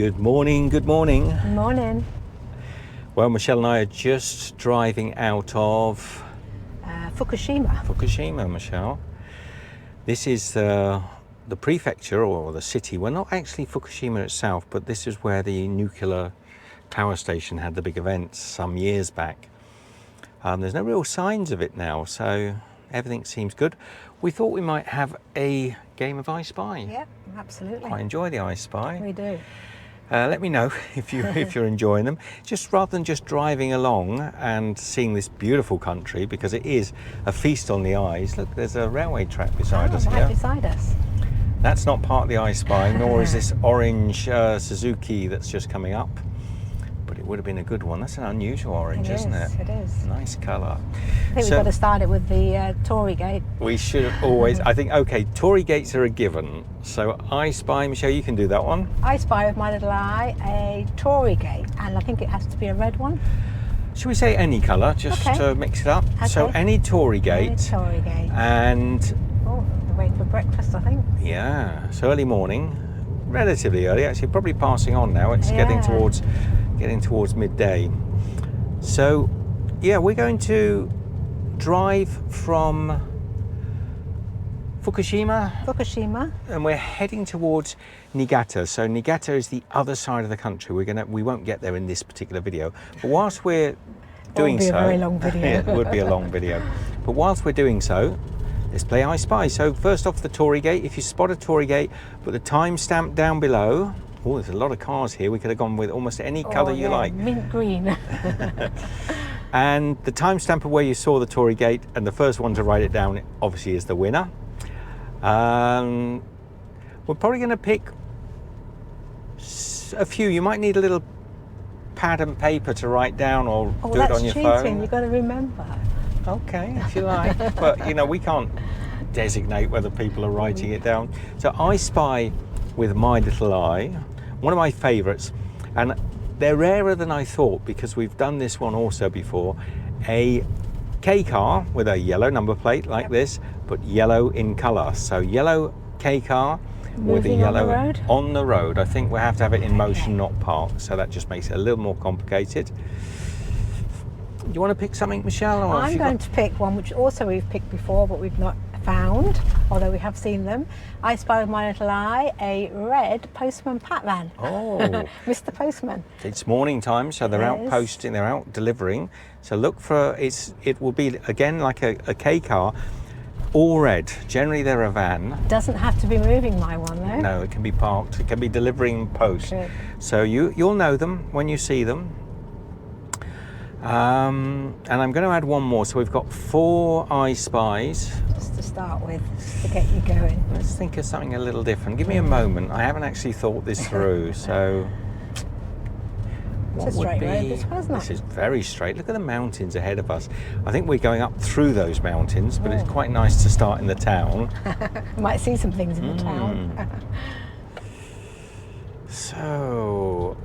Good morning, good morning. Good morning. Well, Michelle and I are just driving out of Fukushima. Fukushima, Michelle. This is the prefecture or the city. Well, not actually Fukushima itself, but this is where the nuclear power station had the big events some years back. There's no real signs of it now, so everything seems good. We thought we might have a game of I Spy. Yeah, absolutely. I enjoy the I Spy. We do. Let me know if you're enjoying them. Just rather than just driving along and seeing this beautiful country, because it is a feast on the eyes. Look, there's a railway track beside us right here. beside us. That's not part of the I Spy, nor is this orange Suzuki that's just coming up. But it would have been a good one. That's an unusual orange, isn't it? It is. Nice colour. I think we've got to start it with the torii gate. We should have always, I think, okay, torii gates are a given. So I Spy, Michelle, you can do that one. I spy with my little eye a torii gate, and I think it has to be a red one. Should we say any colour, just to mix it up? Okay. So any torii gate. Any torii gate. And oh, they're waiting for breakfast, I think. yeah, it's early morning, relatively early, actually probably passing on now. It's getting towards midday. So yeah, we're going to drive from Fukushima, and we're heading towards Niigata. So Niigata is the other side of the country. We won't get there in this particular video, but whilst we're doing so, it would be a very long video. it would be a long video. But whilst we're doing so, let's play I Spy. So first off, the torii gate. If you spot a torii gate, put the timestamp down below. Oh, there's a lot of cars here. We could have gone with almost any colour you like. Mint green. And the timestamp of where you saw the torii gate, and the first one to write it down obviously is the winner. We're probably going to pick a few. You might need a little pad and paper to write down, or do it on your phone. You've got to remember. Okay, if you like. But you know, we can't designate whether people are writing it down. So I Spy with my little eye, one of my favourites, and they're rarer than I thought because we've done this one also before. A K car with a yellow number plate like this, but yellow in colour. So yellow K car with a yellow on the road. I think we'll have to have it in motion, not parked. So that just makes it a little more complicated. Do you want to pick something, Michelle? Or I'm going to pick one which also we've picked before, but we've not found, although we have seen them. I spy with my little eye a red postman pat van. Oh, Mr. Postman. It's morning time, so they're out posting, they're out delivering. So look for it will be again like a K car, all red. Generally they're a van. Doesn't have to be moving, my one though. No, it can be parked. It can be delivering post. Good. So you'll know them when you see them. And I'm going to add one more. So we've got 4 I Spies. Just to start with, to get you going. Let's think of something a little different. Give me a moment. I haven't actually thought this through. So what it's a straight road, this one, isn't it? This is very straight. Look at the mountains ahead of us. I think we're going up through those mountains, but it's quite nice to start in the town. You might see some things in the town. So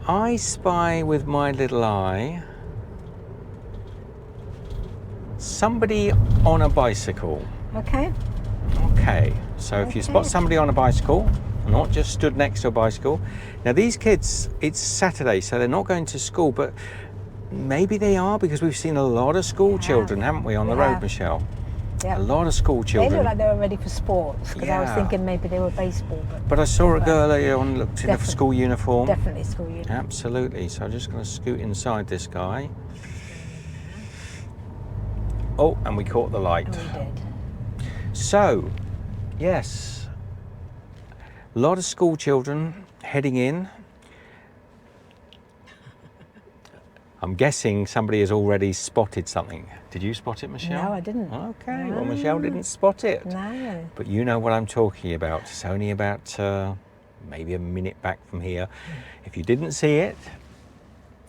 I spy with my little eye somebody on a bicycle. Okay. Okay, so if you spot somebody on a bicycle, not just stood next to a bicycle. Now these kids, it's Saturday, so they're not going to school, but maybe they are, because we've seen a lot of school children, haven't we, on the road, Michelle? Yeah. A lot of school children. They look like they were ready for sports, because I was thinking maybe they were baseball. But I saw a girl earlier on, looked in a school uniform. Definitely school uniform. Absolutely. So I'm just going to scoot inside this guy. Oh, and we caught the light. We did. So, yes, a lot of school children heading in. I'm guessing somebody has already spotted something. Did you spot it, Michelle? No, I didn't. Okay, No. well, Michelle didn't spot it. No. But you know what I'm talking about. It's only about maybe a minute back from here. If you didn't see it,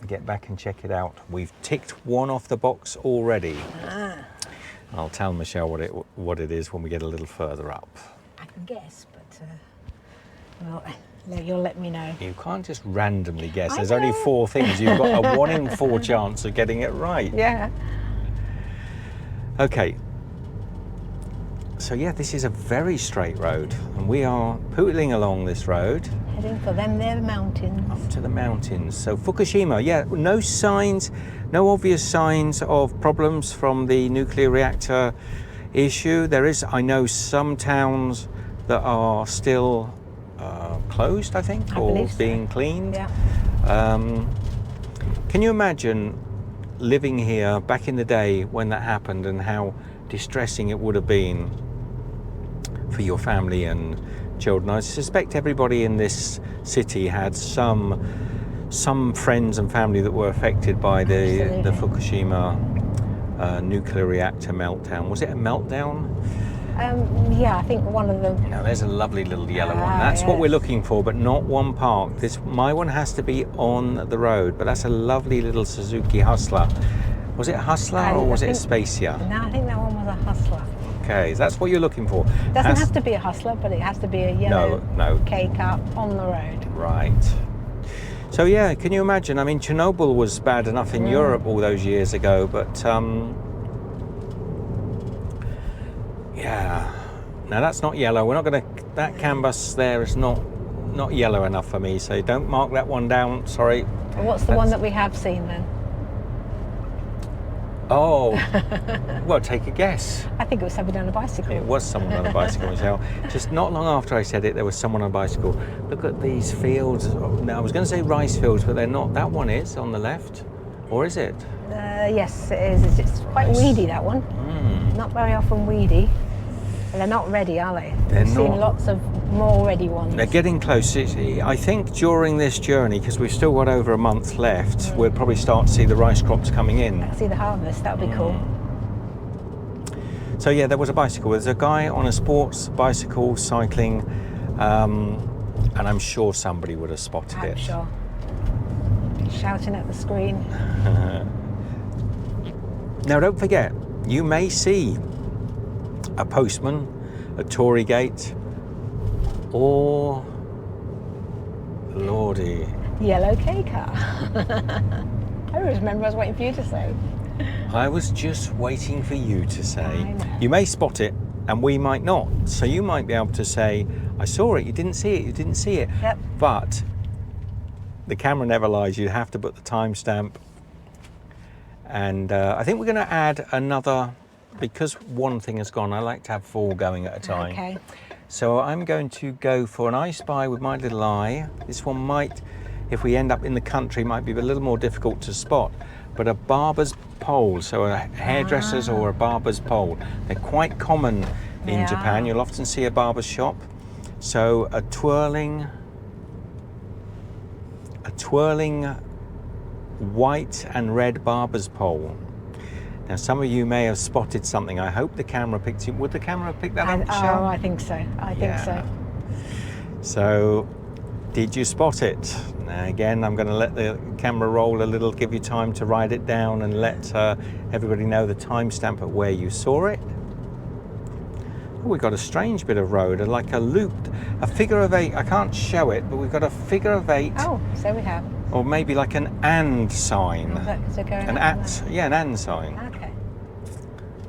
get back and check it out. We've ticked one off the box already. I'll tell Michelle what it is when we get a little further up. I can guess, but well, you'll let me know. You can't just randomly guess. There's only 4 things. You've got a 1 in 4 chance of getting it right. Yeah. Okay. So yeah, this is a very straight road, and we are pootling along this road. Heading for them, they're the mountains. Up to the mountains. So Fukushima, yeah, no signs, no obvious signs of problems from the nuclear reactor issue. There is, I know, some towns that are still closed, I think, or being cleaned. Yeah. Can you imagine living here back in the day when that happened, and how distressing it would have been for your family and children? I suspect everybody in this city had some friends and family that were affected by the Fukushima nuclear reactor meltdown. Was it a meltdown? Yeah, I think one of them. Now there's a lovely little yellow one. That's what we're looking for, but not one parked. My one has to be on the road, but that's a lovely little Suzuki Hustler. Was it a Hustler or was it a Spacia? No, I think that one was a Hustler. Okay, that's what you're looking for. It doesn't have to be a Hustler, but it has to be a yellow K-car on the road. Right. So yeah, can you imagine? I mean, Chernobyl was bad enough in Europe all those years ago, but yeah. Now that's not yellow. We're not going to. That canvas there is not yellow enough for me. So don't mark that one down. Sorry. What's the one that we have seen then? Oh, well, take a guess. I think it was somebody on a bicycle. It was someone on a bicycle, Michelle. Just not long after I said it, there was someone on a bicycle. Look at these fields. Now, I was going to say rice fields, but they're not. That one is on the left, or is it? Yes, it is. It's quite weedy, that one. Not very often weedy. They're not ready, are they? We've seen lots of more ready ones. They're getting close. I think during this journey, because we've still got over a month left, we'll probably start to see the rice crops coming in. I can see the harvest. That would be cool. So yeah, there was a bicycle. There's a guy on a sports bicycle cycling, and I'm sure somebody would have spotted it. I'm sure. Shouting at the screen. Now, don't forget, you may see a postman, a torii gate, or lordy, yellow K-car. I always remember I was waiting for you to say. I was just waiting for you to say. You may spot it and we might not. So you might be able to say, I saw it, you didn't see it, you didn't see it. Yep. But the camera never lies. You have to put the timestamp. And I think we're going to add another, because one thing has gone, I like to have 4 going at a time. Okay. So I'm going to go for an I Spy with my little eye. This one might, if we end up in the country, might be a little more difficult to spot. But a barber's pole, so a hairdresser's or a barber's pole. They're quite common in Japan. You'll often see a barber's shop. So a twirling white and red barber's pole. Now, some of you may have spotted something. I hope the camera picked it. Would the camera pick that up, Michelle? Oh, I think so. I think so. So, did you spot it? Now, again, I'm going to let the camera roll a little, give you time to write it down and let everybody know the timestamp at where you saw it. Oh, we've got a strange bit of road, like a loop, a figure of 8. I can't show it, but we've got a figure of 8. Oh, so we have. Or maybe like an and sign. Is it going an at, yeah, an and sign. Okay.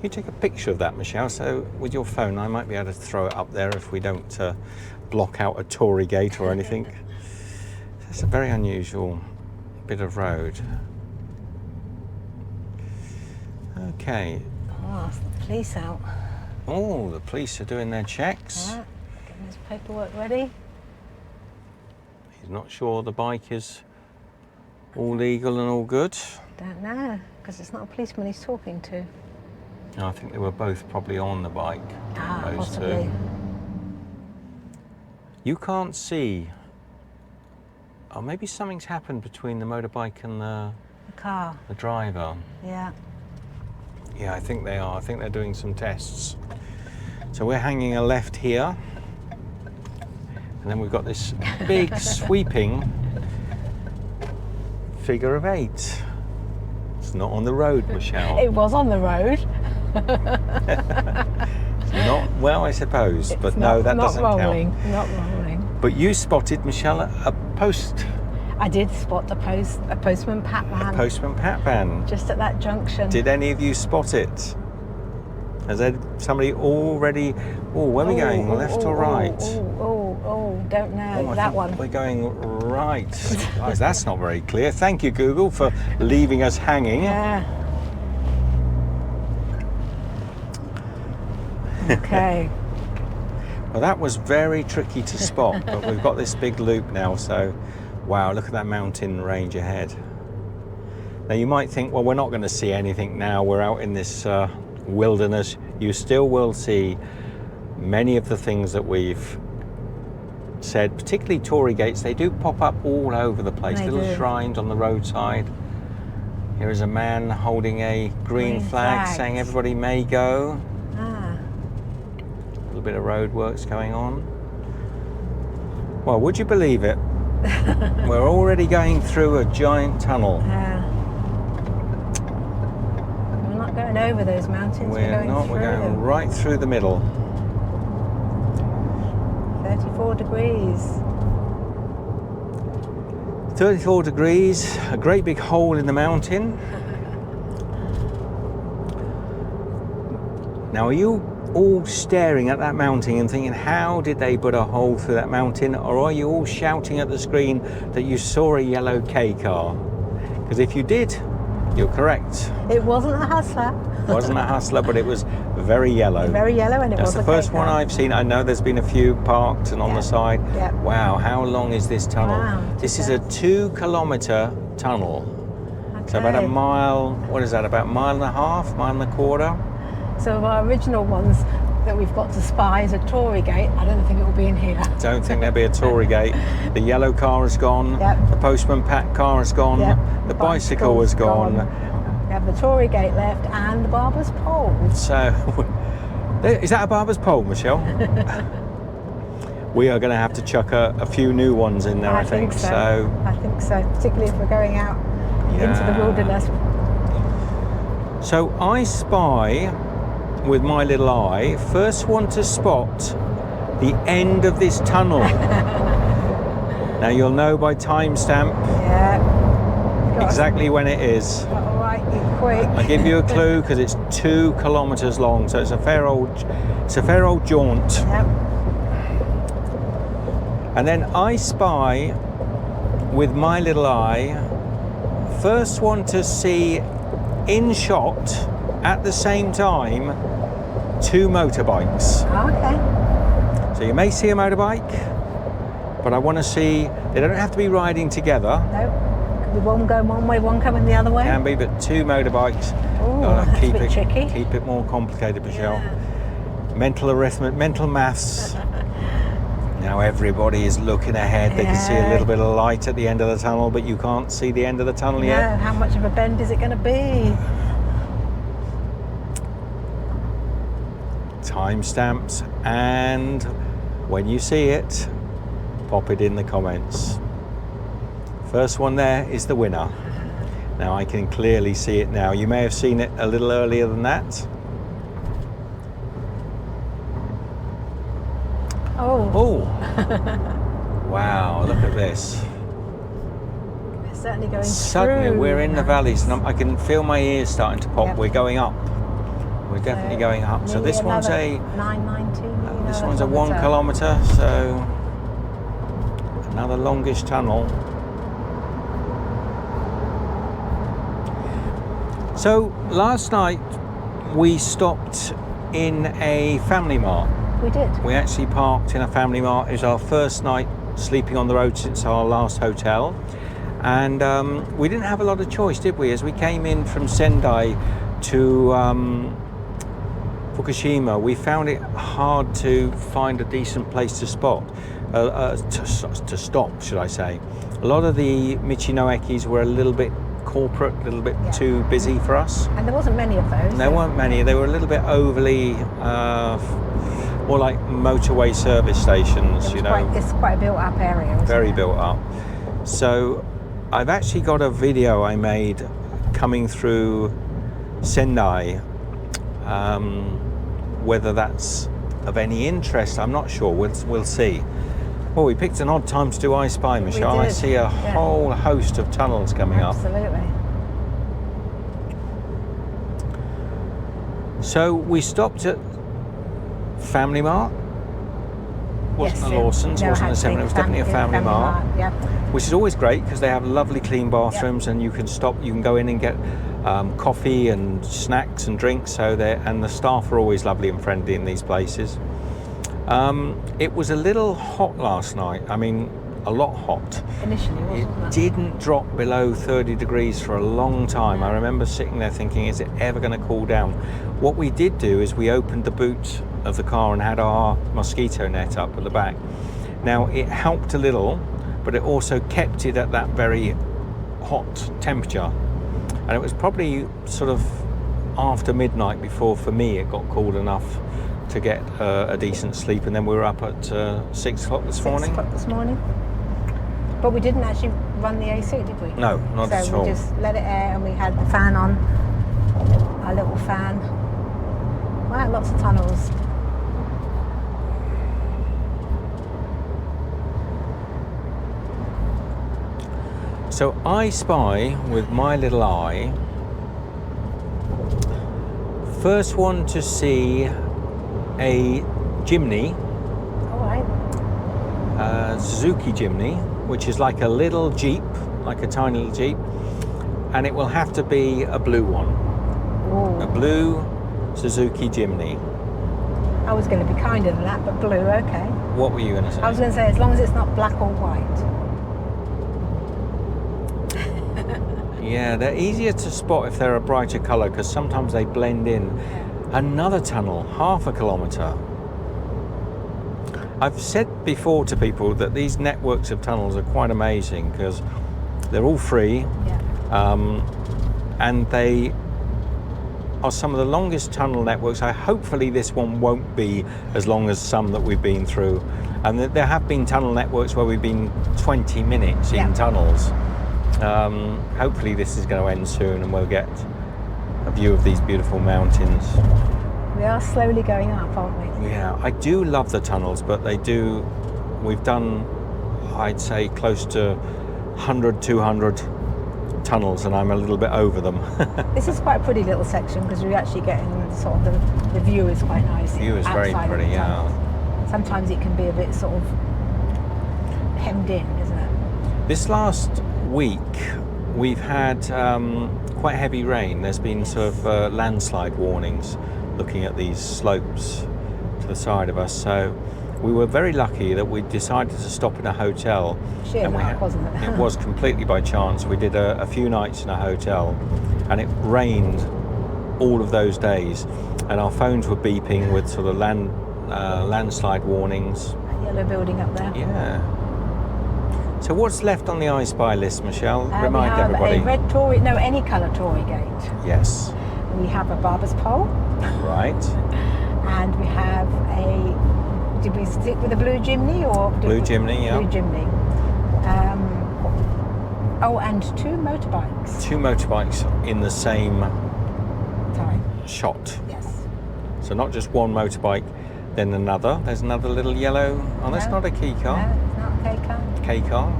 You take a picture of that, Michelle, so with your phone I might be able to throw it up there if we don't block out a torii gate or anything. It's a very unusual bit of road. Okay. Oh, it's the police out. Oh, the police are doing their checks. Right. Getting his paperwork ready. He's not sure the bike is all legal and all good. Don't know, because it's not a policeman he's talking to. No, I think they were both probably on the bike. Ah, possibly. 2. You can't see. Oh, maybe something's happened between the motorbike and the car. The driver. Yeah. Yeah, I think they are. I think they're doing some tests. So we're hanging a left here. And then we've got this big sweeping figure of 8. It's not on the road, Michelle. It was on the road. Not well, I suppose, but no, that doesn't rolling, count. Not rolling. But you spotted, Michelle, a post. I did spot a postman pat van. A postman pat van. Just at that junction. Did any of you spot it? Has there somebody already? Oh, where are we going? Left or right? Don't know. I That think one. We're going right. Guys, that's not very clear. Thank you, Google, for leaving us hanging. Yeah. Okay. Well, that was very tricky to spot, but we've got this big loop now, so wow, look at that mountain range ahead. Now you might think, well, we're not going to see anything now, we're out in this wilderness. You still will see many of the things that we've said, particularly torii gates. They do pop up all over the place, little shrines on the roadside. Here is a man holding a green flag saying everybody may go. A little bit of road works going on. Well, would you believe it? We're already going through a giant tunnel. We're not going over those mountains. We're not. We're going right through the middle. 34 degrees. 34 degrees, a great big hole in the mountain. Now, are you all staring at that mountain and thinking, how did they put a hole through that mountain? Or are you all shouting at the screen that you saw a yellow K car? Because if you did, you're correct. It wasn't a hustler. It wasn't a hustler, but it was very yellow. Very yellow, and it was the first one I've seen. I know there's been a few parked and on the side. Wow, how long is this tunnel? Wow, this is a 2-kilometer tunnel. So about a mile, what is that, about a mile and a half, mile and a quarter? So of our original ones that we've got to spy is a torii gate. I don't think it will be in here. Don't think there'll be a torii gate. The yellow car is gone. The postman pack car is gone. The bicycle was gone. We have the torii gate left and the barber's pole. So, is that a barber's pole, Michelle? We are going to have to chuck a few new ones in there, I think so. I think so, particularly if we're going out into the wilderness. So I spy with my little eye, first one to spot the end of this tunnel. Now you'll know by timestamp exactly when it is. All right, you're quick. I'll give you a clue because it's 2 kilometers long, so it's a fair old jaunt. And then I spy with my little eye, first one to see in shot at the same time 2 motorbikes. Okay. So you may see a motorbike, but I want to see, they don't have to be riding together. No, could be one going one way, one coming the other way. Can be, but 2 motorbikes. That's a bit tricky. Keep it more complicated, Michelle. Mental arithmetic, mental maths. Now everybody is looking ahead. They can see a little bit of light at the end of the tunnel, but you can't see the end of the tunnel yet. How much of a bend is it going to be? Timestamps, and when you see it, pop it in the comments. First one there is the winner. Now I can clearly see it now. You may have seen it a little earlier than that. Oh. Wow, look at this. It's certainly going Suddenly we're in the valleys and I can feel my ears starting to pop. We're going up. We're definitely going up. So this one's a 919. This one's a 1 kilometer, so another longish tunnel. So last night we stopped in a family mart. We did. We actually parked in a family mart. It was our first night sleeping on the road since our last hotel, and we didn't have a lot of choice, did we? As we came in from Sendai to Fukushima, we found it hard to find a decent place to stop, should I say. A lot of the Michi-no-Ekis were a little bit corporate, a little bit too busy for us. And there wasn't many of those. There weren't many. They were a little bit overly, more like motorway service stations, It's quite a built-up area. Very built up. So I've actually got a video I made coming through Sendai. Whether that's of any interest, I'm not sure. We'll see. Well, we picked an odd time to do I Spy, Michelle. I see a whole host of tunnels coming up. Absolutely. So we stopped at Family Mart. Wasn't a Lawson's, wasn't a 7, it was definitely a Family Mart. Yeah. Which is always great because they have lovely clean bathrooms, and you can go in and get coffee and snacks and drinks. And the staff are always lovely and friendly in these places. It was a little hot last night. I mean, a lot hot. Initially, wasn't it? Didn't drop below 30 degrees for a long time. I remember sitting there thinking, is it ever going to cool down? What we did do is we opened the boot of the car and had our mosquito net up at the back. Now, it helped a little, but it also kept it at that very hot temperature. And it was probably sort of after midnight before, for me, it got cool enough to get a decent sleep. And then we were up at 6 o'clock this morning. 6 o'clock this morning. But we didn't actually run the AC, did we? No, not at all. So we just let it air, and we had the fan on, our little fan. Wow, lots of tunnels. So I spy with my little eye, first one to see a Jimny, Suzuki Jimny, which is like a little Jeep, like a tiny little Jeep, and it will have to be a blue one. Ooh. A blue Suzuki Jimny. I was going to be kinder than that, but blue, okay. What were you going to say? I was going to say, as long as it's not black or white. Yeah, they're easier to spot if they're a brighter colour, because sometimes they blend in. Another tunnel, 1/2 kilometre. I've said before to people that these networks of tunnels are quite amazing because they're all free, and they are some of the longest tunnel networks. Hopefully this one won't be as long as some that we've been through. And there have been tunnel networks where we've been 20 minutes in tunnels. Hopefully this is going to end soon and we'll get a view of these beautiful mountains. We are slowly going up, aren't we? Yeah, I do love the tunnels, but we've done, I'd say, close to 100, 200 tunnels, and I'm a little bit over them. This is quite a pretty little section because we're actually getting sort of the view is quite nice. The view is very pretty, yeah. Sometimes it can be a bit sort of hemmed in, isn't it? This last week we've had quite heavy rain. There's been sort of landslide warnings looking at these slopes to the side of us, so we were very lucky that we decided to stop in a hotel. Sheer luck, wasn't it? It was completely by chance. We did a few nights in a hotel, and it rained all of those days, and our phones were beeping with sort of landslide warnings. That yellow building up there. Yeah. So what's left on the I Spy list, Michelle? Remind we have everybody. a red torii, no, any colour torii gate. Yes. We have a barber's pole. Right. And we have did we stick with the blue Jimny or? Blue Jimny, yeah. Blue Jimny. And 2 motorbikes. 2 motorbikes in the same time. Shot. Yes. So not just one motorbike, then another. There's another little yellow. Oh, that's not a key car. No, it's not a K car. K car.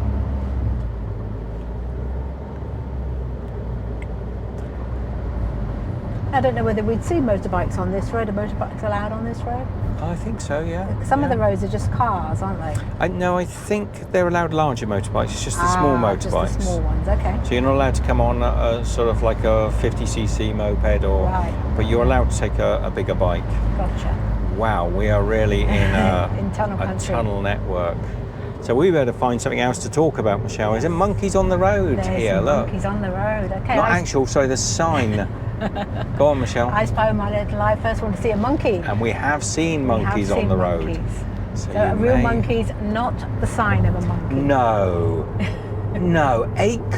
I don't know whether we'd see motorbikes on this road. Are motorbikes allowed on this road? I think so, yeah. Some of the roads are just cars, aren't they? No, I think they're allowed larger motorbikes. It's just the small motorbikes. Just the small ones, okay. So you're not allowed to come on sort of like a 50cc moped, but you're allowed to take a bigger bike. Gotcha. Wow, we are really in in tunnel a country. tunnel network. So we better find something else to talk about, Michelle. Is there monkeys on the road here? Look. Monkeys on the road. Okay. Not actual, sorry, the sign. Go on, Michelle. I spy with my little eye. First one to see a monkey. And we have seen monkeys on the road. So real monkeys, not the sign of a monkey. No. No. 9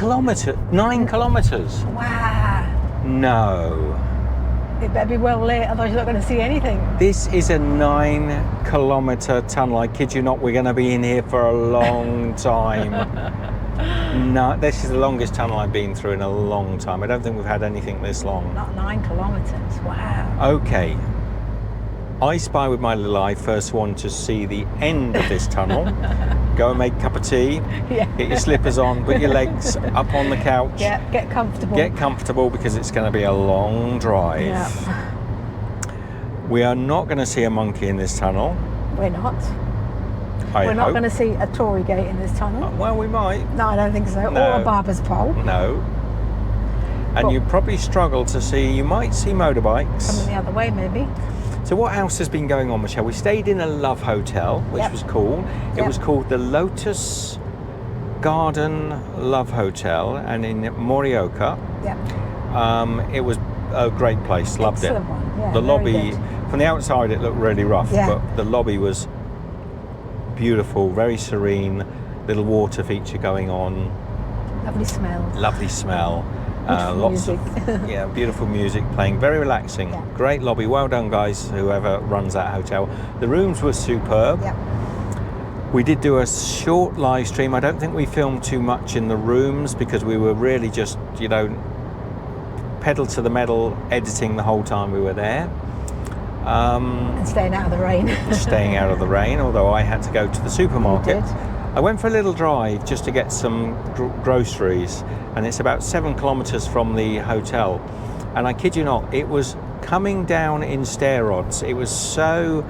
kilometres. Wow. No. It better be well lit, otherwise you're not going to see anything. This is a 9 kilometre tunnel. I kid you not, we're going to be in here for a long time. No, this is the longest tunnel I've been through in a long time. I don't think we've had anything this long. Not 9 kilometres, wow. Okay. I spy with my little eye, first one to see the end of this tunnel. Go and make a cup of tea, get your slippers on, put your legs up on the couch. Yeah, get comfortable. Get comfortable because it's going to be a long drive. Yeah. We are not going to see a monkey in this tunnel. We're not. We're not going to see a torii gate in this tunnel. Well, we might. No, I don't think so. No. Or a barber's pole. No. And you probably struggle to see, you might see motorbikes. Coming the other way, maybe. So what else has been going on, Michelle? We stayed in a love hotel, which was cool. It was called the Lotus Garden Love Hotel, and in Morioka. Yeah. It was a great place. Loved Excellent it. one. Yeah, the very lobby, good. from the outside, it looked really rough, but the lobby was beautiful, very serene. Little water feature going on. Lovely smell. Lovely smell. Lots of beautiful music playing, very relaxing. Great lobby. Well done, guys, whoever runs that hotel. The rooms were superb. We did do a short live stream. I don't think we filmed too much in the rooms because we were really just, you know, pedal to the metal editing the whole time we were there. And staying out of the rain. Staying out of the rain, although I had to go to the supermarket. You did. I went for a little drive just to get some groceries, and it's about 7 kilometers from the hotel. And I kid you not, it was coming down in stair rods. It was so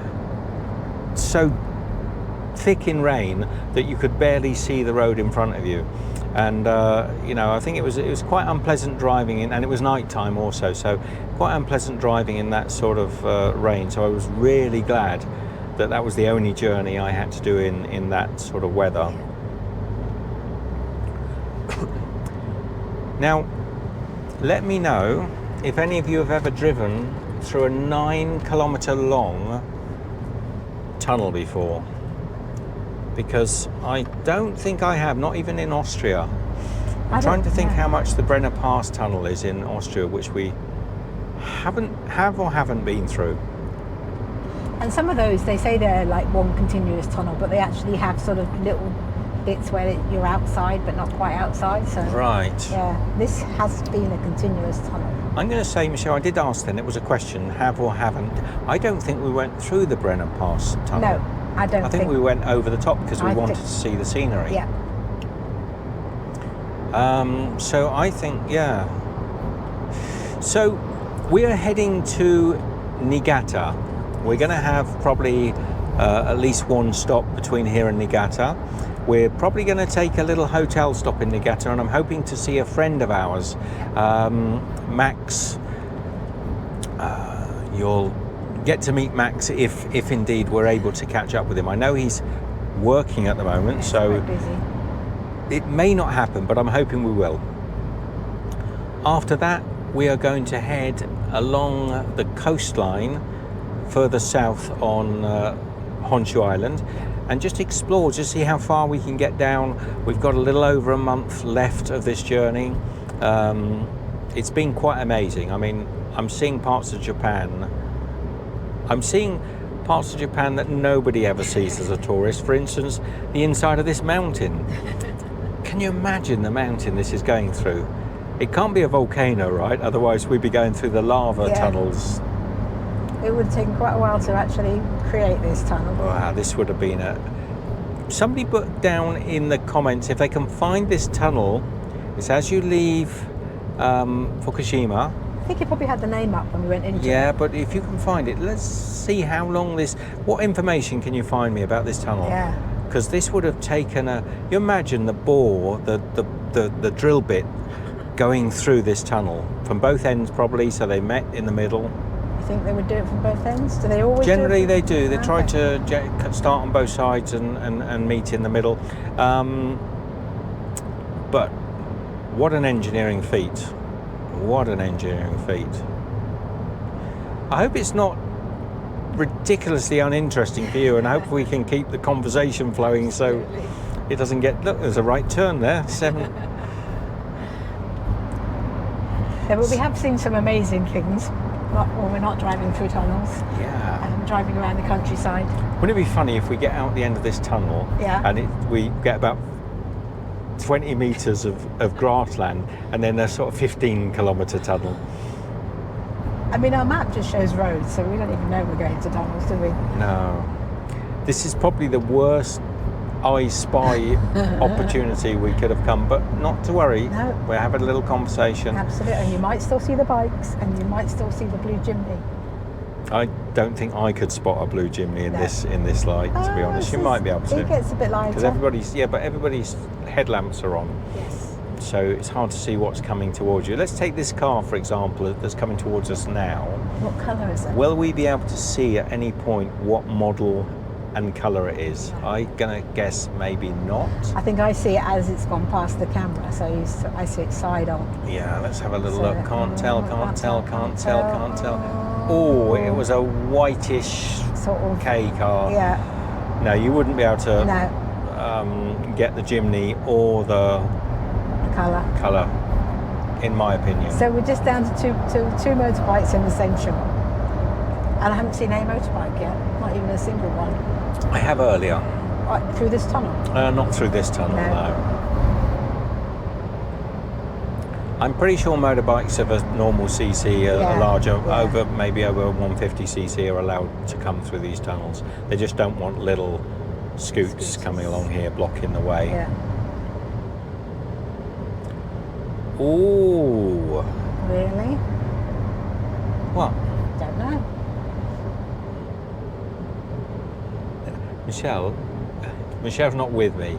thick in rain that you could barely see the road in front of you. And you know, I think it was quite unpleasant driving in, and it was night time also, so quite unpleasant driving in that sort of rain. So I was really glad that was the only journey I had to do in that sort of weather. Now, let me know if any of you have ever driven through a 9-kilometer long tunnel before, because I don't think I have, not even in Austria. I'm trying to think how much the Brenner Pass tunnel is in Austria, which we haven't been through. And some of those, they say they're like one continuous tunnel, but they actually have sort of little bits where you're outside but not quite outside. So right. Yeah, this has been a continuous tunnel. I'm going to say, Michelle, I did ask then, it was a question, have or haven't. I don't think we went through the Brenner Pass tunnel. No, I don't think. I think we went over the top because we wanted to see the scenery. Yeah. So I think, yeah. So we are heading to Niigata. We're going to have probably at least one stop between here and Niigata. We're probably going to take a little hotel stop in Niigata, and I'm hoping to see a friend of ours, Max. You'll get to meet Max if indeed we're able to catch up with him. I know he's working at the moment, so busy. It may not happen, but I'm hoping we will. After that, we are going to head along the coastline further south on Honshu Island and just explore, just see how far we can get down. We've got a little over a month left of this journey. It's been quite amazing. I mean, I'm seeing parts of Japan. I'm seeing parts of Japan that nobody ever sees as a tourist. For instance, the inside of this mountain. Can you imagine the mountain this is going through? It can't be a volcano, right? Otherwise we'd be going through the lava tunnels. It would have taken quite a while to actually create this tunnel. Wow, this would have been somebody put down in the comments if they can find this tunnel. It's as you leave Fukushima. I think you probably had the name up when we went into it. Yeah, but if you can find it, let's see how long what information can you find me about this tunnel? Yeah. Because this would have taken you imagine the bore, the drill bit going through this tunnel from both ends probably, so they met in the middle. You think they would do it from both ends? Do they always Generally do it? They do. They try to start on both sides and meet in the middle. But what an engineering feat. What an engineering feat. I hope it's not ridiculously uninteresting for you, and I hope we can keep the conversation flowing so it doesn't get... Look, there's a right turn there. 7. Yeah, but we have seen some amazing things when we're not driving through tunnels. Yeah. Driving around the countryside. Wouldn't it be funny if we get out the end of this tunnel and we get about 20 metres of grassland and then a sort of 15-kilometre tunnel? I mean, our map just shows roads, so we don't even know we're going to tunnels, do we? No. This is probably the worst I Spy opportunity we could have come, but not to worry. No. We're having a little conversation. Absolutely, and you might still see the bikes, and you might still see the blue chimney. I don't think I could spot a blue chimney in this light, to be honest. You might be able to. It gets a bit lighter. Because everybody's headlamps are on. Yes. So it's hard to see what's coming towards you. Let's take this car, for example, that's coming towards us now. What colour is it? Will we be able to see at any point what model and colour it is? I'm going to guess maybe not. I think I see it as it's gone past the camera, so I see it side on. Yeah, let's have a little look. Can't tell. Oh, it was a whitish Sort of K car. Yeah. No, you wouldn't be able to No. get the chimney or the colour, in my opinion. So we're just down to two motorbikes in the same shop. And I haven't seen a motorbike yet, not even a single one. I have earlier. Right, through this tunnel? Not through this tunnel, no. I'm pretty sure motorbikes of a normal CC, a larger, maybe over 150 CC, are allowed to come through these tunnels. They just don't want little scoots coming along here blocking the way. Yeah. Ooh. Really? What? Don't know. Michelle's not with me.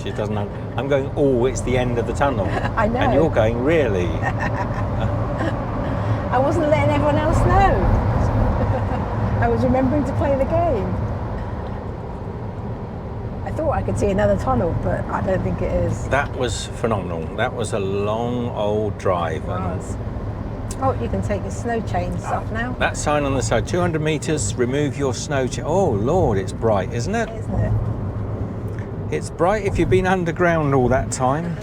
She doesn't know. I'm going, oh, it's the end of the tunnel. I know. And you're going, really? I wasn't letting everyone else know. I was remembering to play the game. I thought I could see another tunnel, but I don't think it is. That was phenomenal. That was a long old drive. It was. Oh, you can take your snow chains off now. That sign on the side, 200 metres, remove your snow chain. Oh, Lord, it's bright, isn't it? Isn't it? It's bright if you've been underground all that time.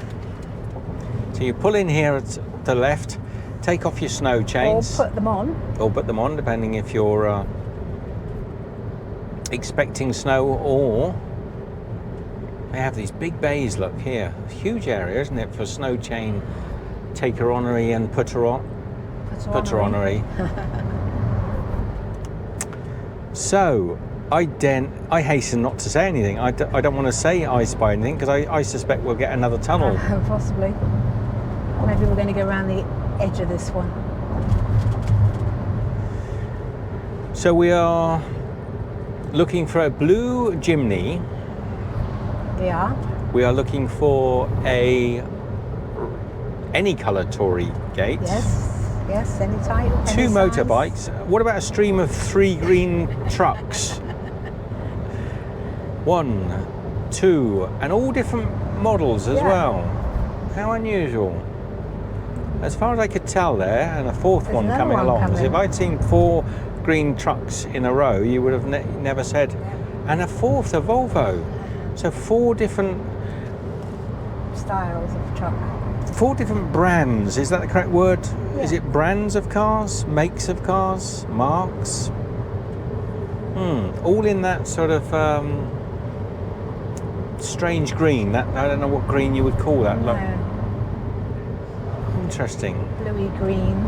So you pull in here at the left, take off your snow chains. Or put them on. Or put them on, depending if you're expecting snow, or they have these big bays, look here. Huge area, isn't it, for snow chain taker-onery and putter-onery. So, I hasten not to say anything. I don't want to say I spy anything, because I suspect we'll get another tunnel. Possibly. Maybe we're going to go around the edge of this one. So we are looking for a blue chimney. Yeah. We are looking for any coloured torii gate. Yes, any type. Two motorbikes. What about a stream of 3 green trucks? 1, 2, and all different models as well. How unusual. As far as I could tell there, and a fourth one coming along. If I'd seen 4 green trucks in a row, you would have never said. And a fourth, a Volvo. So 4 different styles of truck. 4 different brands, is that the correct word? Yeah. Is it brands of cars, makes of cars, marks? All in that sort of strange green. That I don't know what green you would call that. No. Look. Interesting. Bluey green.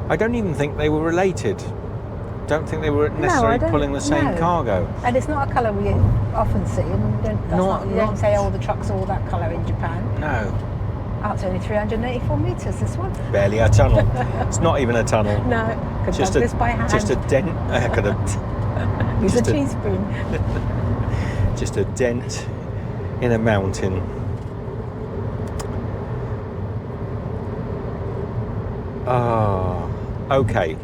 I don't even think they were related. Don't think they were necessarily pulling the same cargo. And it's not a colour we often see. And you don't say, oh, the truck's all that colour in Japan. No. Oh, it's only 384 metres, this one. Barely a tunnel. It's not even a tunnel. No, could just this by hand. Just a dent. I could have. Use a teaspoon. Just a dent in a mountain. Ah, okay.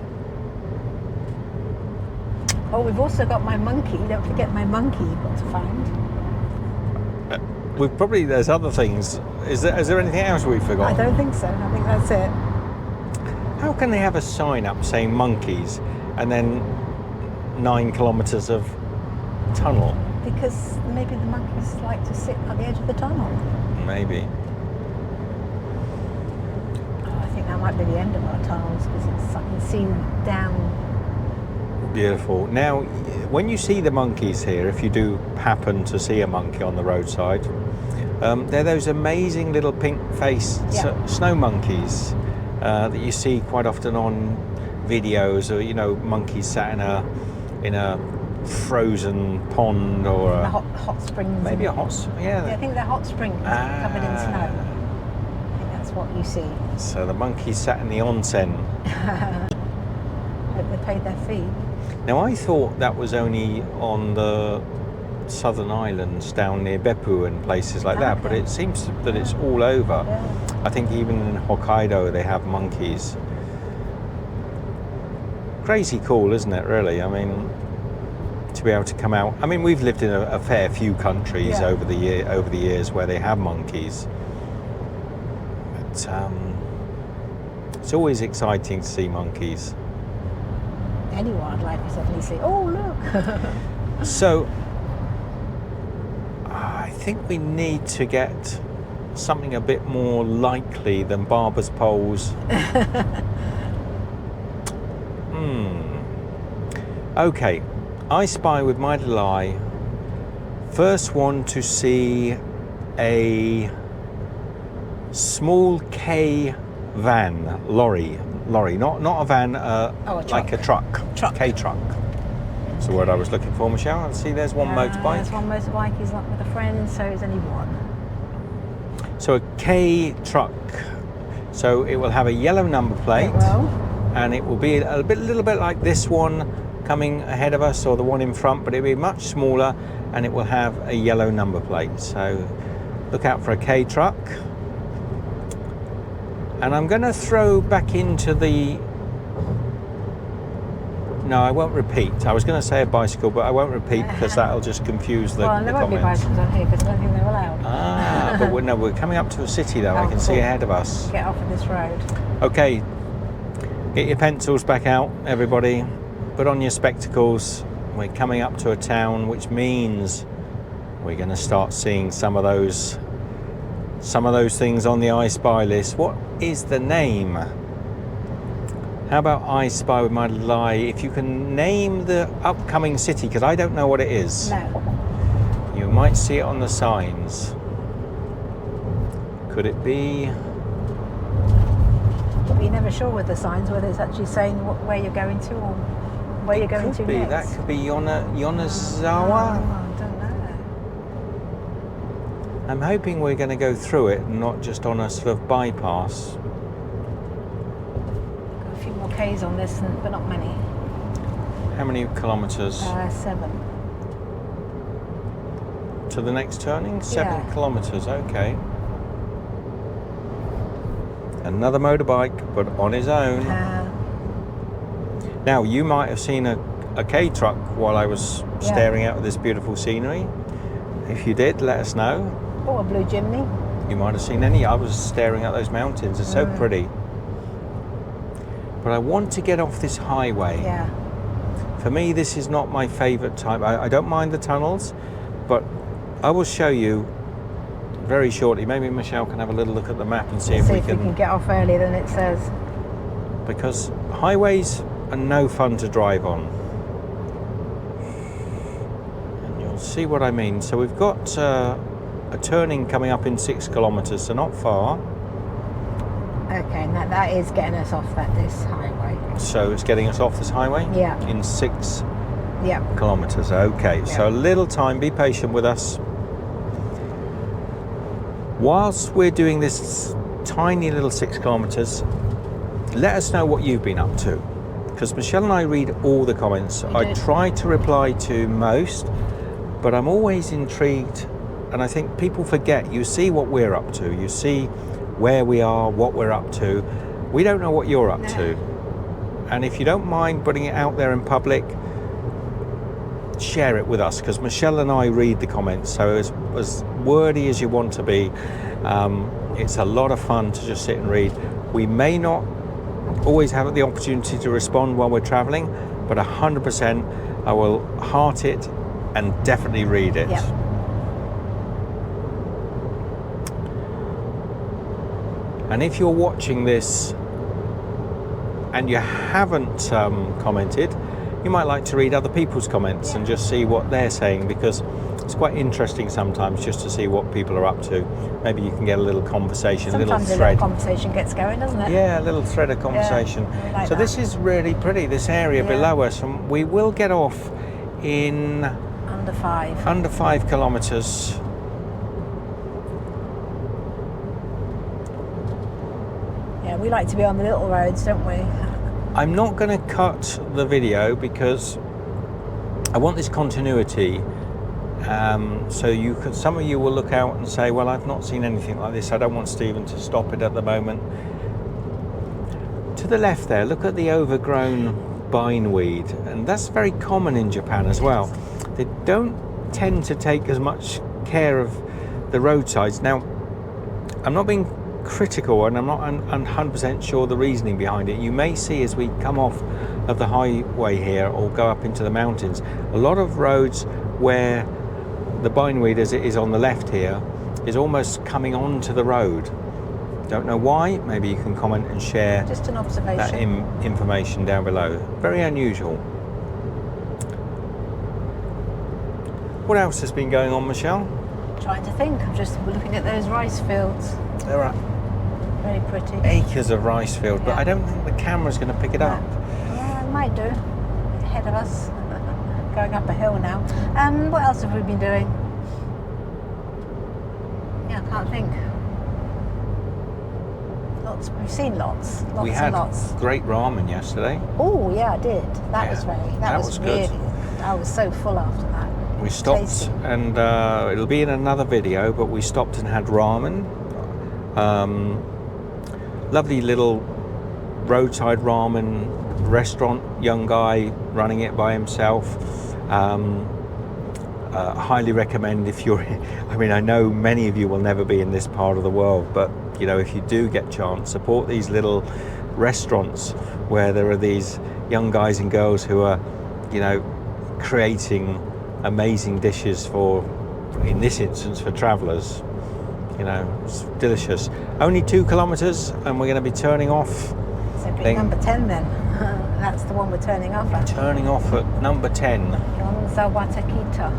Oh, we've also got my monkey. Don't forget my monkey you've got to find. There's other things. Is there anything else we've forgotten? I don't think so. I think that's it. How can they have a sign up saying monkeys and then 9 kilometres of tunnel? Because maybe the monkeys like to sit at the edge of the tunnel. Maybe. Oh, I think that might be the end of our tunnels, because it's something seen down. Beautiful. Now, when you see the monkeys here, if you do happen to see a monkey on the roadside, they're those amazing little pink-faced snow monkeys that you see quite often on videos, or monkeys sat in a frozen pond or a hot springs. Maybe a hot spring. Yeah, I think they're hot springs covered in snow. I think that's what you see. So the monkey sat in the onsen. They paid their fee. Now I thought that was only on the southern islands down near Beppu and places like that, but Okay. it seems that it's all over. Yeah. I think even in Hokkaido they have monkeys. Crazy cool, isn't it, really? I mean, to be able to come out. I mean, we've lived in a fair few countries Yeah. over the years where they have monkeys. But it's always exciting to see monkeys. Any wildlife you suddenly see. Oh, look. So I think we need to get something a bit more likely than barber's poles. Okay, I spy with my little eye. First one to see a small K van, lorry, not a van, like a truck. K truck. That's the word I was looking for, Michelle. And see, there's one motorbike. There's one motorbike. He's not with a friend, so it's only one. So a K truck. So it will have a yellow number plate. It will. And it will be a little bit like this one coming ahead of us, or the one in front, but it'll be much smaller, and it will have a yellow number plate. So look out for a K truck. And I'm going to throw back into the... No, I won't repeat. I was going to say a bicycle, but I won't repeat because that'll just confuse the Well, there won't be comments. bicycles on here because I don't think they're allowed. Ah, but we're coming up to a city though. I can see cool. ahead of us. Get off of this road. Okay, get your pencils back out, everybody. Put on your spectacles. We're coming up to a town, which means we're going to start seeing some of those things on the I Spy list. What is the name? How about I Spy with my little eye? If you can name the upcoming city, because I don't know what it is. No. You might see it on the signs. Could it be? But you're never sure with the signs whether it's actually saying where you're going to or where you're going to next. That could be Yonezawa. I don't know. I'm hoping we're going to go through it and not just on a sort of bypass. Got a few more Ks on this, but not many. How many kilometres 7. to the next turning? 7 kilometres, okay. Another motorbike, but on his own. Now, you might have seen a K truck while I was staring out at this beautiful scenery. If you did, let us know. Or a blue chimney. You might have seen any. I was staring at those mountains. It's so pretty. But I want to get off this highway. Yeah. For me, this is not my favourite type. I don't mind the tunnels, but I will show you very shortly. Maybe Michelle can have a little look at the map and see if we can get off earlier than it says. Because highways are no fun to drive on. And you'll see what I mean. So we've got a turning coming up in 6 kilometres, so not far. Okay, and that is getting us off this highway. So it's getting us off this highway? Yeah. In 6 Yeah. kilometres, okay. So a little time, be patient with us. Whilst we're doing this tiny little 6 kilometres, let us know what you've been up to. Because Michelle and I read all the comments. I try to reply to most, but I'm always intrigued, and I think people forget. You see what we're up to, you see where we are, what we're up to. We don't know what you're up to. And if you don't mind putting it out there in public, share it with us, because Michelle and I read the comments. So as wordy as you want to be, it's a lot of fun to just sit and read. We may not always have the opportunity to respond while we're traveling, but 100% I will heart it and definitely read it. Yep. And if you're watching this and you haven't commented, you might like to read other people's comments and just see what they're saying, because it's quite interesting sometimes just to see what people are up to. Maybe you can get a little conversation, Sometimes a little thread. Conversation gets going, doesn't it? Yeah, a little thread of conversation. Yeah, like so that. this is really pretty, this area below us, and we will get off in Under 5. under 5 kilometres. Yeah, we like to be on the little roads, don't we? I'm not going to cut the video because I want this continuity. So you can, some of you will look out and say, well, I've not seen anything like this. I don't want Stephen to stop it at the moment. To the left there, look at the overgrown bindweed, and that's very common in Japan as well. They don't tend to take as much care of the roadsides. Now, I'm not being critical, and I'm not 100% sure the reasoning behind it. You may see as we come off of the highway here or go up into the mountains, a lot of roads where the bindweed, as it is on the left here, is almost coming onto the road. Don't know why. Maybe you can comment and share Just an observation. that information down below. Very unusual. What else has been going on, Michelle? Trying to think. I'm just looking at those rice fields. There are Very pretty. acres of rice field, but Yeah. I don't think the camera's going to pick it up. Yeah, it might do. Ahead of us. Going up a hill now. What else have we been doing? Yeah, I can't think. Lots. We've seen lots. Lots We had and lots. great ramen yesterday. Oh yeah, I did. That Yeah, was very. that was was good. really. I was so full after that. We stopped, Tasty. and it'll be in another video, but we stopped and had ramen. Lovely little roadside ramen restaurant, young guy running it by himself. Highly recommend if you're, I mean, I know many of you will never be in this part of the world, but you know, if you do get chance, support these little restaurants where there are these young guys and girls who are, you know, creating amazing dishes for, in this instance, for travellers. You know, it's delicious. Only 2 kilometres, and we're going to be turning off. So pick number 10 then. That's the one we're turning off at. Turning off at number 10. Watakita.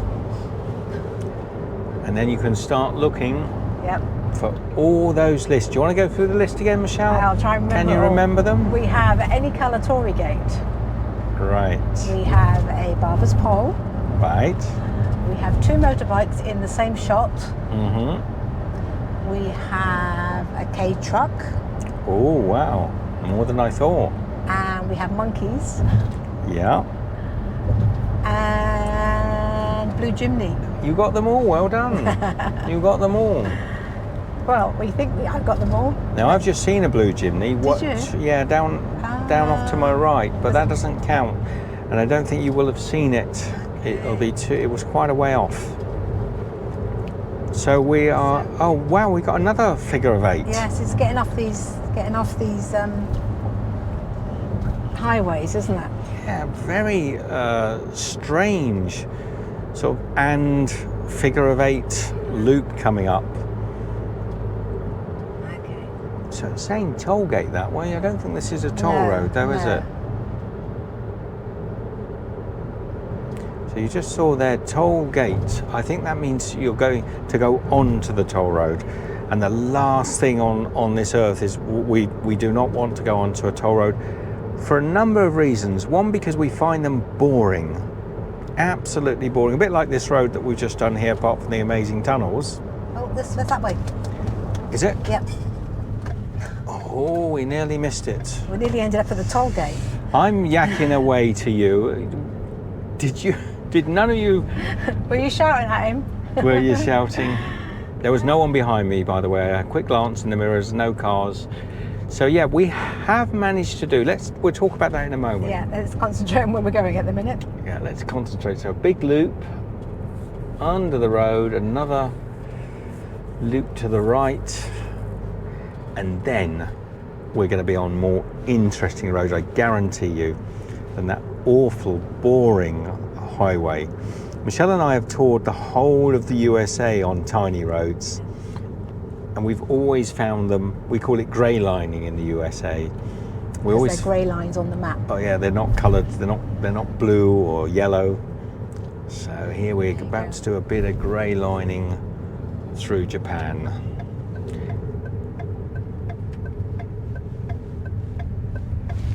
And then you can start looking Yep. for all those lists. Do you want to go through the list again, Michelle? I'll try and remember. Can you all. remember them? We have any colour torii gate. Right. We have a barber's pole. Right. We have 2 motorbikes in the same shot. Mm-hmm. We have a K truck. Oh, wow. More than I thought. And we have monkeys. Yeah. And blue chimney. You got them all. Well done. You got them all. Well, we think I've got them all. Now, I've just seen a blue chimney. Did you? Yeah, down off to my right, but that doesn't count. And I don't think you will have seen it. It'll be too. It was quite a way off. So we are. Oh wow, we got another figure of 8. Yes, it's getting off these highways, isn't it? Yeah, very strange sort of and figure of 8 loop coming up. Okay. So it's saying toll gate that way. I don't think this is a toll No, road though, is no. it? So you just saw their toll gate. I think that means you're going to go onto the toll road. And the last thing on this earth is we do not want to go onto a toll road for a number of reasons. One, because we find them boring. Absolutely boring. A bit like this road that we've just done here, apart from the amazing tunnels. Oh, that's that way. Is it? Yep. Oh, we nearly missed it. We nearly ended up at the toll gate. I'm yakking away to you. Did none of you, Were you shouting at him? were you shouting? There was no one behind me, by the way. A quick glance in the mirrors, no cars. So yeah, we have managed to do, we'll talk about that in a moment. Yeah, let's concentrate on where we're going at the minute. Yeah, let's concentrate. So a big loop under the road, another loop to the right, and then we're going to be on more interesting roads, I guarantee you, than that awful, boring highway. Michelle and I have toured the whole of the USA on tiny roads, and we've always found them, we call it grey lining in the USA. There's grey lines on the map. Oh yeah, they're not coloured, they're not blue or yellow. So here we're about to do a bit of grey lining through Japan.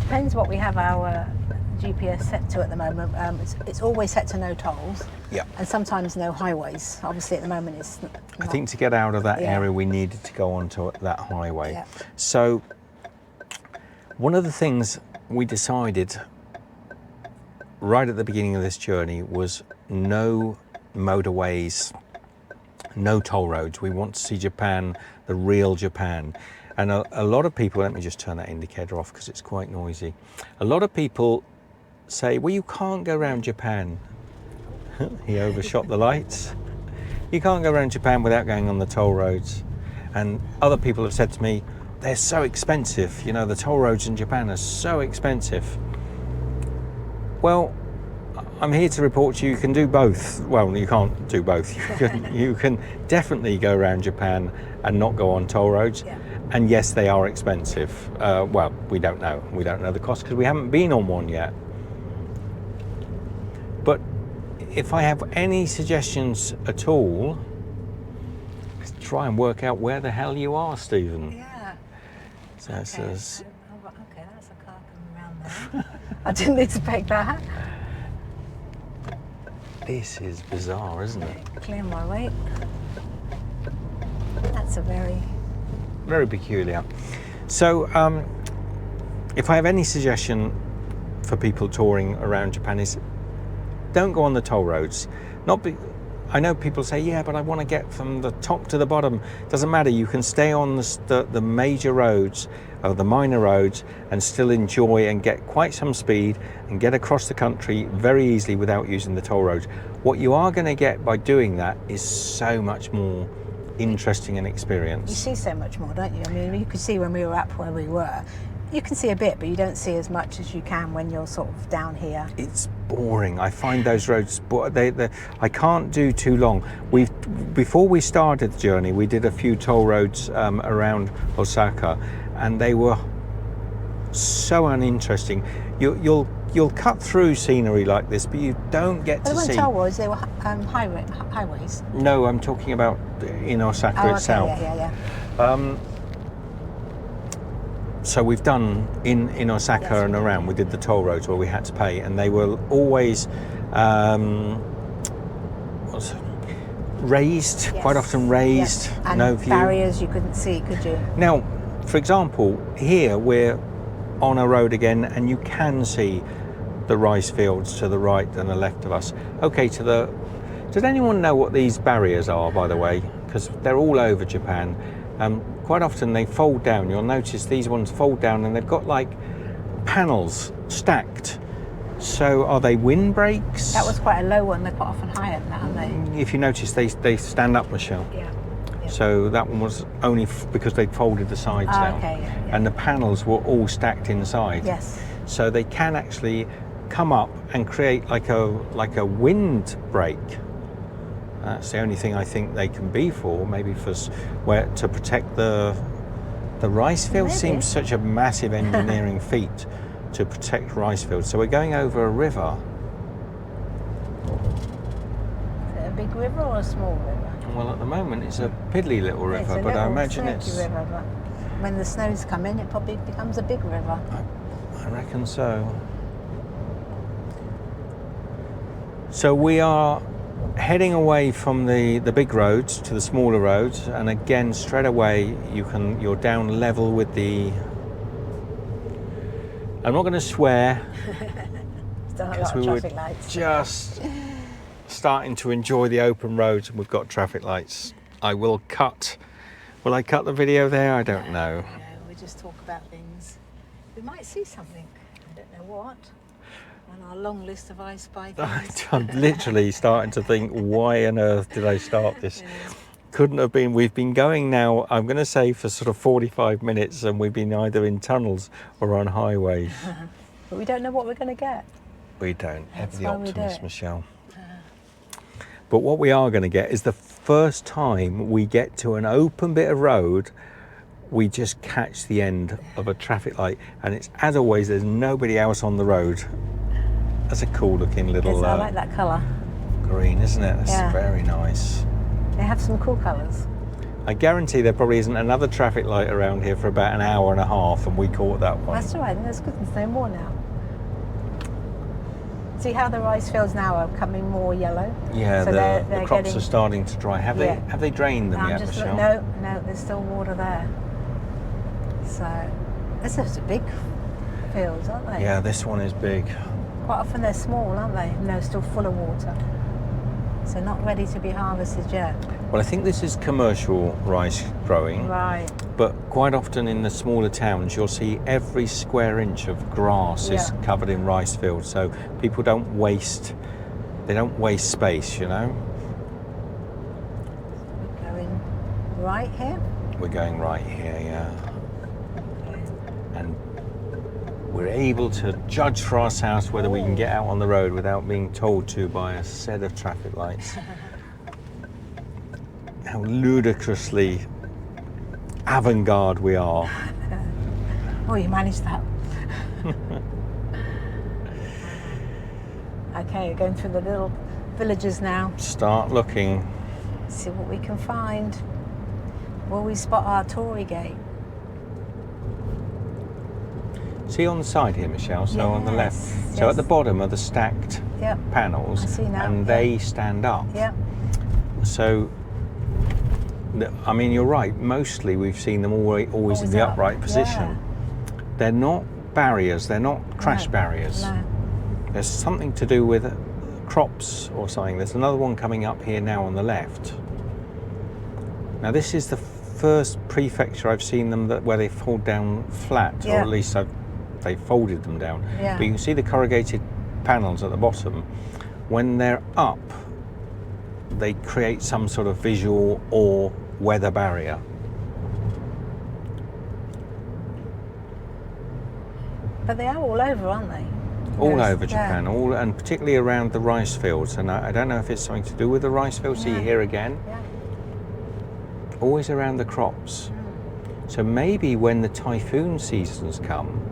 Depends what we have our GPS set to at the moment. It's always set to no tolls. Yeah. And sometimes no highways. Obviously at the moment it's not. I think to get out of that Yeah. area we needed to go onto that highway. Yeah. So one of the things we decided right at the beginning of this journey was no motorways, no toll roads. We want to see Japan, the real Japan. And a lot of people, let me just turn that indicator off because it's quite noisy. A lot of people say, well, you can't go around Japan. He overshot the lights. You can't go around Japan without going on the toll roads. And other people have said to me, they're so expensive. You know, the toll roads in Japan are so expensive. Well, I'm here to report to you, you can do both. Well, you can't do both. You can definitely go around Japan and not go on toll roads. Yeah. And yes, they are expensive. Well, we don't know. We don't know the cost because we haven't been on one yet. But if I have any suggestions at all, let's try and work out where the hell you are, Stephen. Yeah. So it says, Okay, that's a car coming around there. I didn't expect that. this is bizarre, isn't it? Clear my way. That's a very peculiar. So if I have any suggestion for people touring around Japan is don't go on the toll roads. I know people say, yeah, but I want to get from the top to the bottom. Doesn't matter, you can stay on the major roads or the minor roads and still enjoy and get quite some speed and get across the country very easily without using the toll roads. What you are going to get by doing that is so much more interesting an experience. You see so much more, don't you? I mean, you could see when we were up where we were. You can see a bit, but you don't see as much as you can when you're sort of down here. It's boring. I find those roads, I can't do too long. Before we started the journey, we did a few toll roads around Osaka, and they were so uninteresting. You'll cut through scenery like this, but you don't get to see. They weren't toll roads; they were highways. No, I'm talking about in Osaka itself. Yeah. So we've done in Osaka and around, we did the toll roads where we had to pay, and they were always raised, Yes. quite often raised, Yes. And no view. barriers you couldn't see, could you? Now, for example, here we're on a road again, and you can see the rice fields to the right and the left of us. Okay, does anyone know what these barriers are, by the way? Because they're all over Japan. Quite often they fold down. You'll notice these ones fold down and they've got like panels stacked. So are they windbreaks? That was quite a low one. They're quite often higher than that, aren't they? If you notice, they stand up, Michelle. Yeah. So that one was only because they'd folded the sides down. Okay, yeah. And the panels were all stacked inside. Yes. So they can actually come up and create like a windbreak. That's the only thing I think they can be for, maybe to protect the rice field. Maybe. Seems such a massive engineering feat to protect rice fields. So we're going over a river. Is it a big river or a small river? Well, at the moment it's a piddly little river, It's a but I little imagine snaky it's. river, but when the snows come in, it probably becomes a big river. I reckon so. So we are heading away from the big roads to the smaller roads, and again straight away you're down level with the. I'm not going to swear Because we were just starting to enjoy the open roads, and we've got traffic lights. Will I cut the video there? I don't know. No, we just talk about things. We might see something. I don't know what. On our long list of I Spy things. I'm literally starting to think, why on earth did I start this? Couldn't have been. We've been going now, I'm going to say, for sort of 45 minutes, and we've been either in tunnels or on highways. But we don't know what we're going to get. We don't. That's Ever the why we do optimist, it. Michelle. But what we are going to get is the first time we get to an open bit of road, we just catch the end of a traffic light, and it's, as always, there's nobody else on the road. That's a cool looking little I like that colour. green, isn't it? That's Yeah. very nice. They have some cool colours. I guarantee there probably isn't another traffic light around here for about an hour and a half, and we caught that one. That's all right, there's good, there's no more now. See how the rice fields now are becoming more yellow? Yeah, So the they're crops getting- are starting to dry. Have they drained them yet, Michelle? No, there's still water there. So this is a big fields, aren't they? Yeah, this one is big. Quite often they're small, aren't they? And they're still full of water. So not ready to be harvested yet. Well, I think this is commercial rice growing. Right. But quite often in the smaller towns, you'll see every square inch of grass is covered in rice fields. So people don't waste, they don't waste space, you know. We're going right here. We're going right here, yeah. And we're able to judge for ourselves whether we can get out on the road without being told to by a set of traffic lights. How ludicrously avant-garde we are. Oh, you managed that. Okay, going through the little villages now. Start looking. See what we can find. Will we spot our torii gate? See on the side here, Michelle, so on the left. Yes, So at the bottom are the stacked panels, I see now, and they stand up. Yeah. So, I mean, you're right, mostly we've seen them always in the up, upright position. They're not barriers, they're not crash barriers. No. There's something to do with crops or something. There's another one coming up here now on the left. Now this is the first prefecture I've seen them where they fold down flat, or at least they folded them down. Yeah. But you can see the corrugated panels at the bottom. When they're up, they create some sort of visual or weather barrier. But they are all over, aren't they? All over Japan, and particularly around the rice fields. And I don't know if it's something to do with the rice fields. See here again. Yeah. Always around the crops. So maybe when the typhoon seasons come,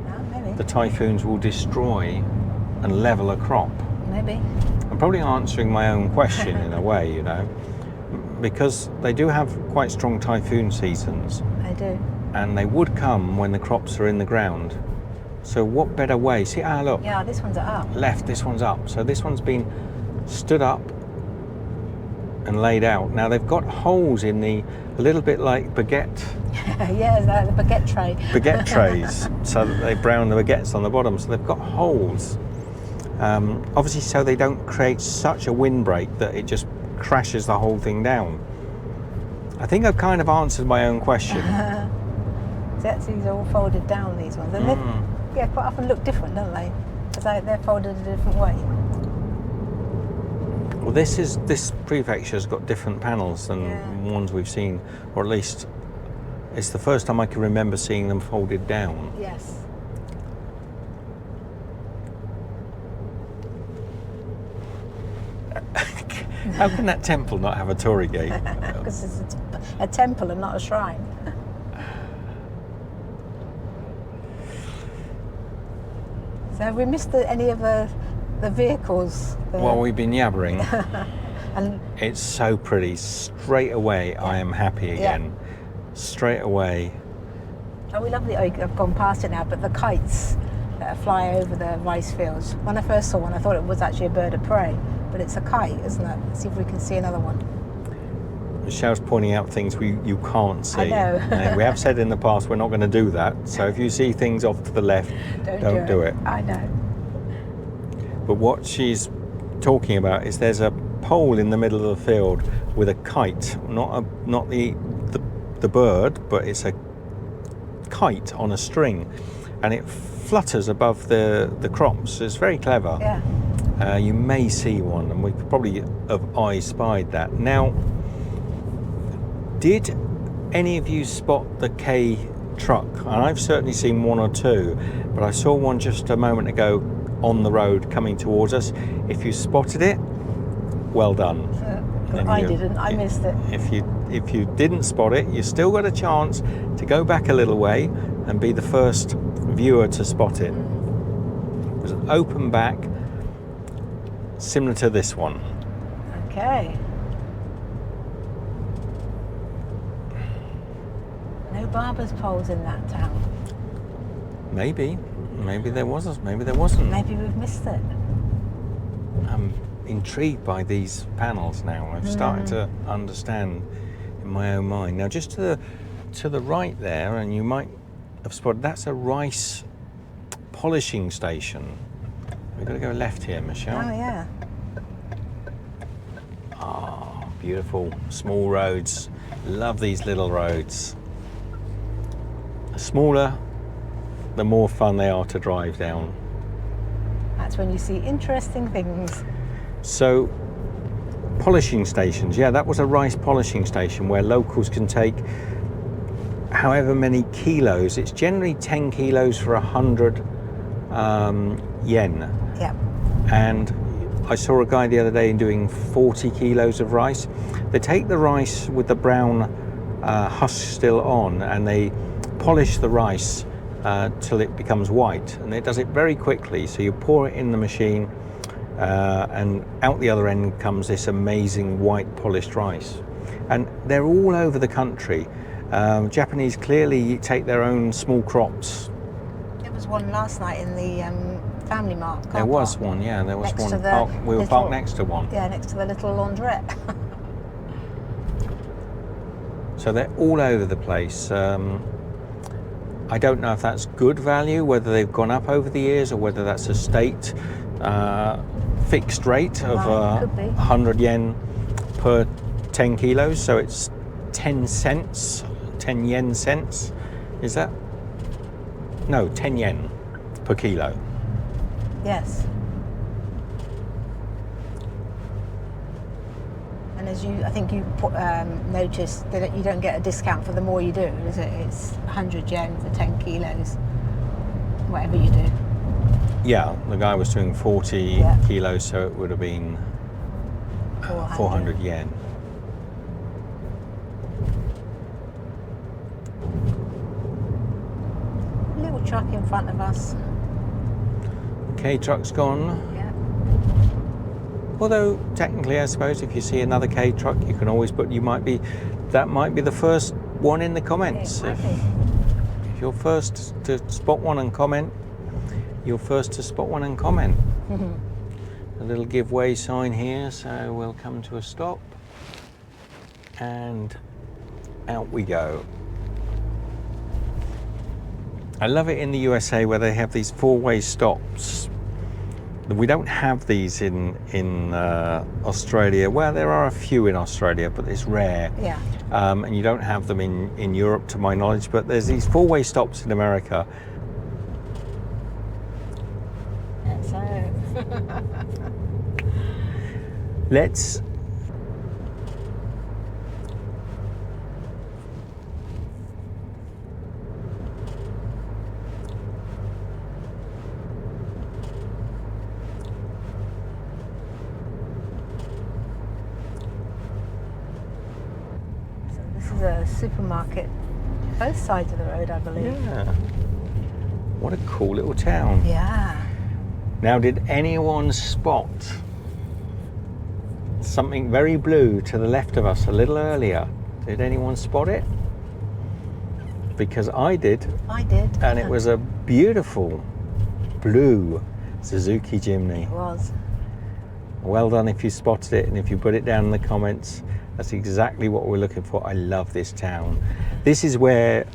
the typhoons will destroy and level a crop. Maybe. I'm probably answering my own question in a way, you know, because they do have quite strong typhoon seasons. They do. And they would come when the crops are in the ground. So what better way? See, look. Yeah, this one's up. Left, this one's up. So this one's been stood up and laid out. Now they've got holes in a little bit like baguette. Yeah, the baguette tray. Baguette trays, so that they brown the baguettes on the bottom. So they've got holes. Obviously so they don't create such a windbreak that it just crashes the whole thing down. I think I've kind of answered my own question. These are all folded down, these ones. And they quite often look different, don't they? Because they're folded a different way. Well, this prefecture's got different panels than ones we've seen, or at least it's the first time I can remember seeing them folded down. Yes. How can that temple not have a torii gate? Because it's a temple and not a shrine. So have we missed any of the vehicles? Well, we've been yabbering. And it's so pretty. Straight away, I am happy again. Straight away. Oh, we love I've gone past it now, but the kites that fly over the rice fields. When I first saw one, I thought it was actually a bird of prey, but it's a kite, isn't it? Let's see if we can see another one. Michelle's pointing out things you can't see. I know. And we have said in the past we're not going to do that. So if you see things off to the left, don't do it. I know. But what she's talking about is there's a pole in the middle of the field with a kite, not the bird, but it's a kite on a string, and it flutters above the crops. It's very clever. Yeah. You may see one, and we could probably have eye-spied that. Now, did any of you spot the K truck? And I've certainly seen one or two, but I saw one just a moment ago on the road coming towards us. If you spotted it, well done. I didn't. I missed it. If you didn't spot it, you still got a chance to go back a little way and be the first viewer to spot it. It was an open back, similar to this one. Okay. No barber's poles in that town. Maybe there was, maybe there wasn't. Maybe we've missed it. I'm intrigued by these panels now. I've started to understand in my own mind. Now, just to the right there, and you might have spotted, that's a rice polishing station. We've got to go left here, Michelle. Oh yeah. Ah, beautiful small roads. Love these little roads. The smaller, the more fun they are to drive down. That's when you see interesting things. So, polishing stations. Yeah, that was a rice polishing station where locals can take however many kilos. It's generally 10 kilos for 100 yen. Yep. And I saw a guy the other day doing 40 kilos of rice. They take the rice with the brown husk still on, and they polish the rice till it becomes white, and it does it very quickly. So you pour it in the machine, and out the other end comes this amazing white polished rice. And they're all over the country. Japanese clearly take their own small crops. There was one last night in the Family Mart. There was one, yeah. There was Next to one. the We were little- parked next to one. Yeah, next to the little laundrette. So they're all over the place. I don't know if that's good value, whether they've gone up over the years, or whether that's a state fixed rate of Right, could be. 100 yen per 10 kilos. So it's 10 cents, 10 yen cents. Is that? No, 10 yen per kilo. Yes. And as I think you noticed that you don't get a discount for the more you do, is it? It's 100 yen for 10 kilos, whatever you do. Yeah, the guy was doing 40 Yeah. kilos, so it would have been 400 yen. Little truck in front of us. K truck's gone. Yeah. Although technically, I suppose if you see another K truck, you can always put. That might be the first one in the comments. It might be. If you're first to spot one and comment, you're first to spot one and comment. A little giveaway sign here, so we'll come to a stop, and out we go. I love it in the USA where they have these four-way stops. We don't have these in Australia. Well, there are a few in Australia, but it's rare. Yeah. And you don't have them in Europe, to my knowledge. But there's these four-way stops in America. So. Let's This is a supermarket, both sides of the road, I believe. Yeah. What a cool little town. Yeah. Now, did anyone spot something very blue to the left of us a little earlier? Did anyone spot it? Because I did, I did. and it was a beautiful blue Suzuki Jimny. It was. Well done if you spotted it, and if you put it down in the comments, that's exactly what we're looking for. I love this town. This is where,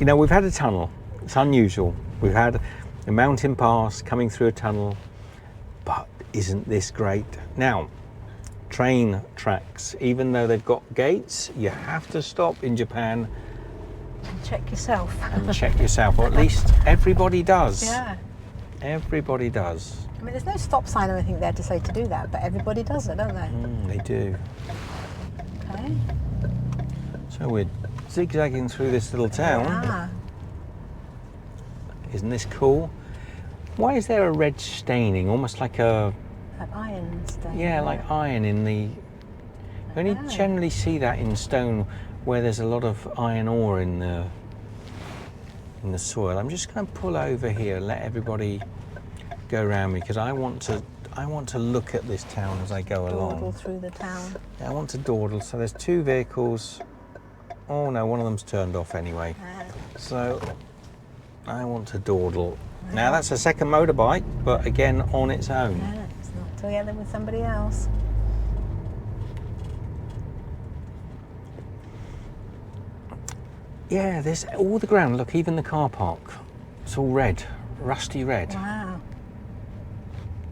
we've had a tunnel. It's unusual. We've had a mountain pass coming through a tunnel, but isn't this great? Now, train tracks, even though they've got gates, you have to stop in Japan Check yourself. and check yourself, or at least everybody does. Yeah. Everybody does. I mean, there's no stop sign or anything there to say to do that, but everybody does it, don't they? They do. Okay. So we're zigzagging through this little town. Ah. Isn't this cool? Why is there a red staining, almost like a, That iron stain. yeah, like iron in the, you only Ah. generally see that in stone where there's a lot of iron ore in the soil. I'm just going to pull over here and let everybody go around me, because I want to look at this town as I go Dawdle along. through the town. I want to dawdle. So there's two vehicles. Oh no, one of them's turned off anyway. Ah. So I want to dawdle. Now that's a second motorbike, but again on its own. Yeah, it's not together with somebody else. Yeah, there's all the ground. Look, even the car park. It's all red. Rusty red. Wow.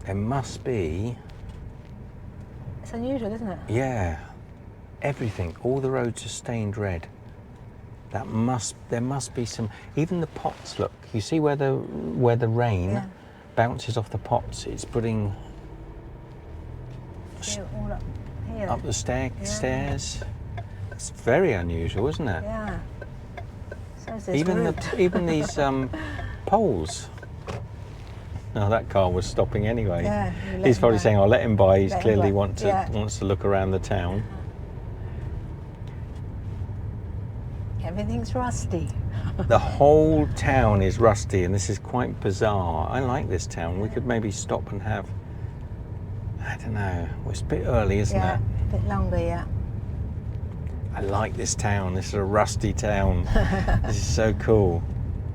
There must be. It's unusual, isn't it? Yeah. Everything. All the roads are stained red. There must be some. Even the pots. Look. You see where the rain bounces off the pots. It's putting. All up here. Up the stairs. It's very unusual, isn't it? Yeah. So is this Even these poles. No, that car was stopping anyway. Yeah, He's probably saying, "I'll let him by." He's clearly wants to look around the town. Everything's rusty. The whole town is rusty, and this is quite bizarre. I like this town. We could maybe stop and have. I don't know. Well, it's a bit early, isn't it? Yeah, a bit longer, yeah. I like this town. This is a rusty town. This is so cool.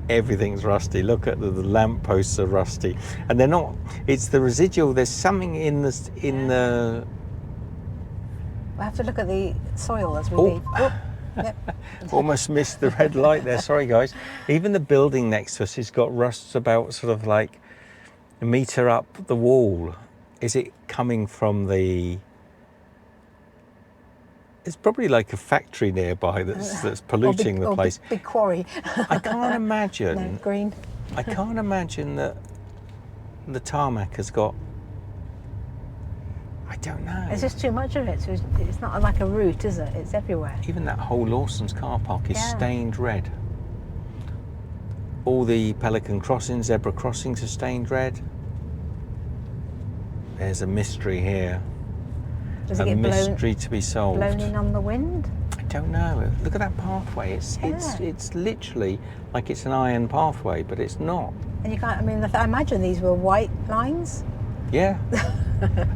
Everything's rusty. Look at the lampposts are rusty, and they're not. It's the residual. There's something in the. We'll have to look at the soil as we leave. Oh, yep. Almost missed the red light there. Sorry, guys. Even the building next to us has got rusts about sort of like a metre up the wall. Is it coming from the? It's probably like a factory nearby that's polluting the place. Big quarry. I can't imagine. No, green. I can't imagine that the tarmac has got. I don't know. There's just too much of it. So it's not like a route, is it? It's everywhere. Even that whole Lawson's car park is stained red. All the Pelican crossings, zebra crossings are stained red. There's a mystery here. Does it a get mystery to be solved. blown in on the wind? I don't know. Look at that pathway. It's literally like it's an iron pathway, but it's not. And you can't. I mean, I imagine these were white lines. Yeah.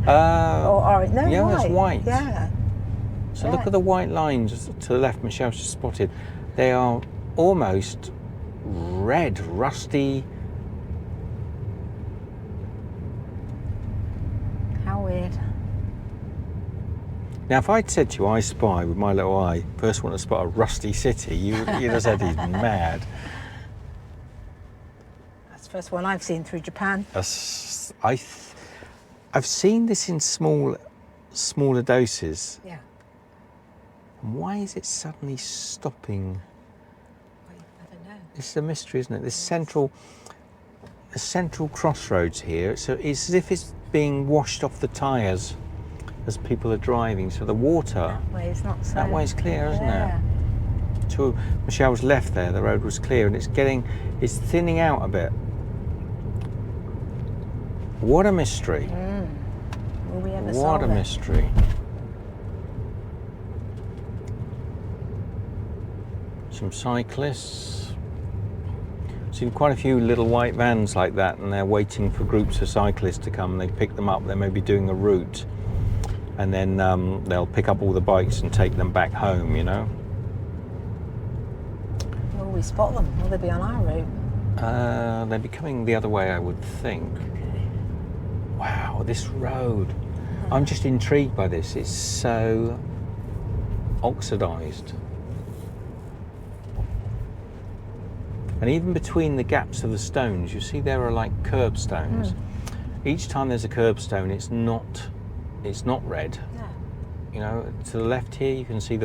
Or orange. No, yeah, white. that's white. Yeah. So look at the white lines to the left. Michelle's just spotted. They are almost red, rusty. How weird. Now, if I'd said to you, I spy with my little eye, first one to spot a rusty city, you'd have said he's mad. That's the first one I've seen through Japan. I've seen this in smaller doses. Yeah. Why is it suddenly stopping? I don't know. This is a mystery, isn't it? This central crossroads here. So it's as if it's being washed off the tyres as people are driving. So the water. That way is not so. That way's clear, isn't it? To Michelle's left there, the road was clear, and it's thinning out a bit. What a mystery! Will we ever What solve a it? mystery! Some cyclists. Seen quite a few little white vans like that, and they're waiting for groups of cyclists to come. They pick them up. They may be doing a route, and then they'll pick up all the bikes and take them back home. You know. Will we spot them? Will they be on our route? They'd be coming the other way, I would think. Wow, this road. I'm just intrigued by this. It's so oxidized. And even between the gaps of the stones, you see there are like curbstones. Each time there's a curbstone, it's not red. Yeah. You know, to the left here, you can see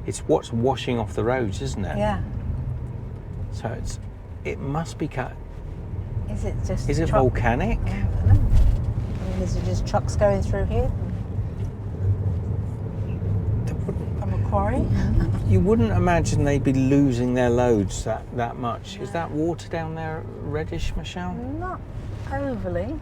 it's what's washing off the roads, isn't it? Yeah. So it must be cut. Is it just? Is it volcanic? I don't know. I mean, is it just trucks going through here from a quarry? You wouldn't imagine they'd be losing their loads that much. No. Is that water down there reddish, Michelle? Not overly.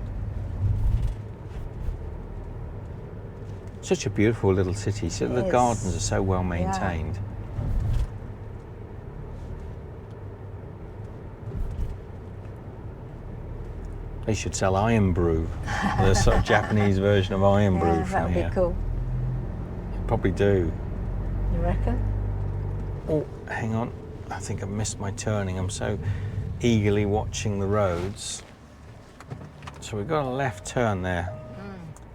Such a beautiful little city. So the gardens are so well maintained. Yeah. They should sell iron brew. The sort of Japanese version of iron brew from here. That would be cool. Probably do. You reckon? Oh, hang on. I think I've missed my turning. I'm so eagerly watching the roads. So we've got a left turn there,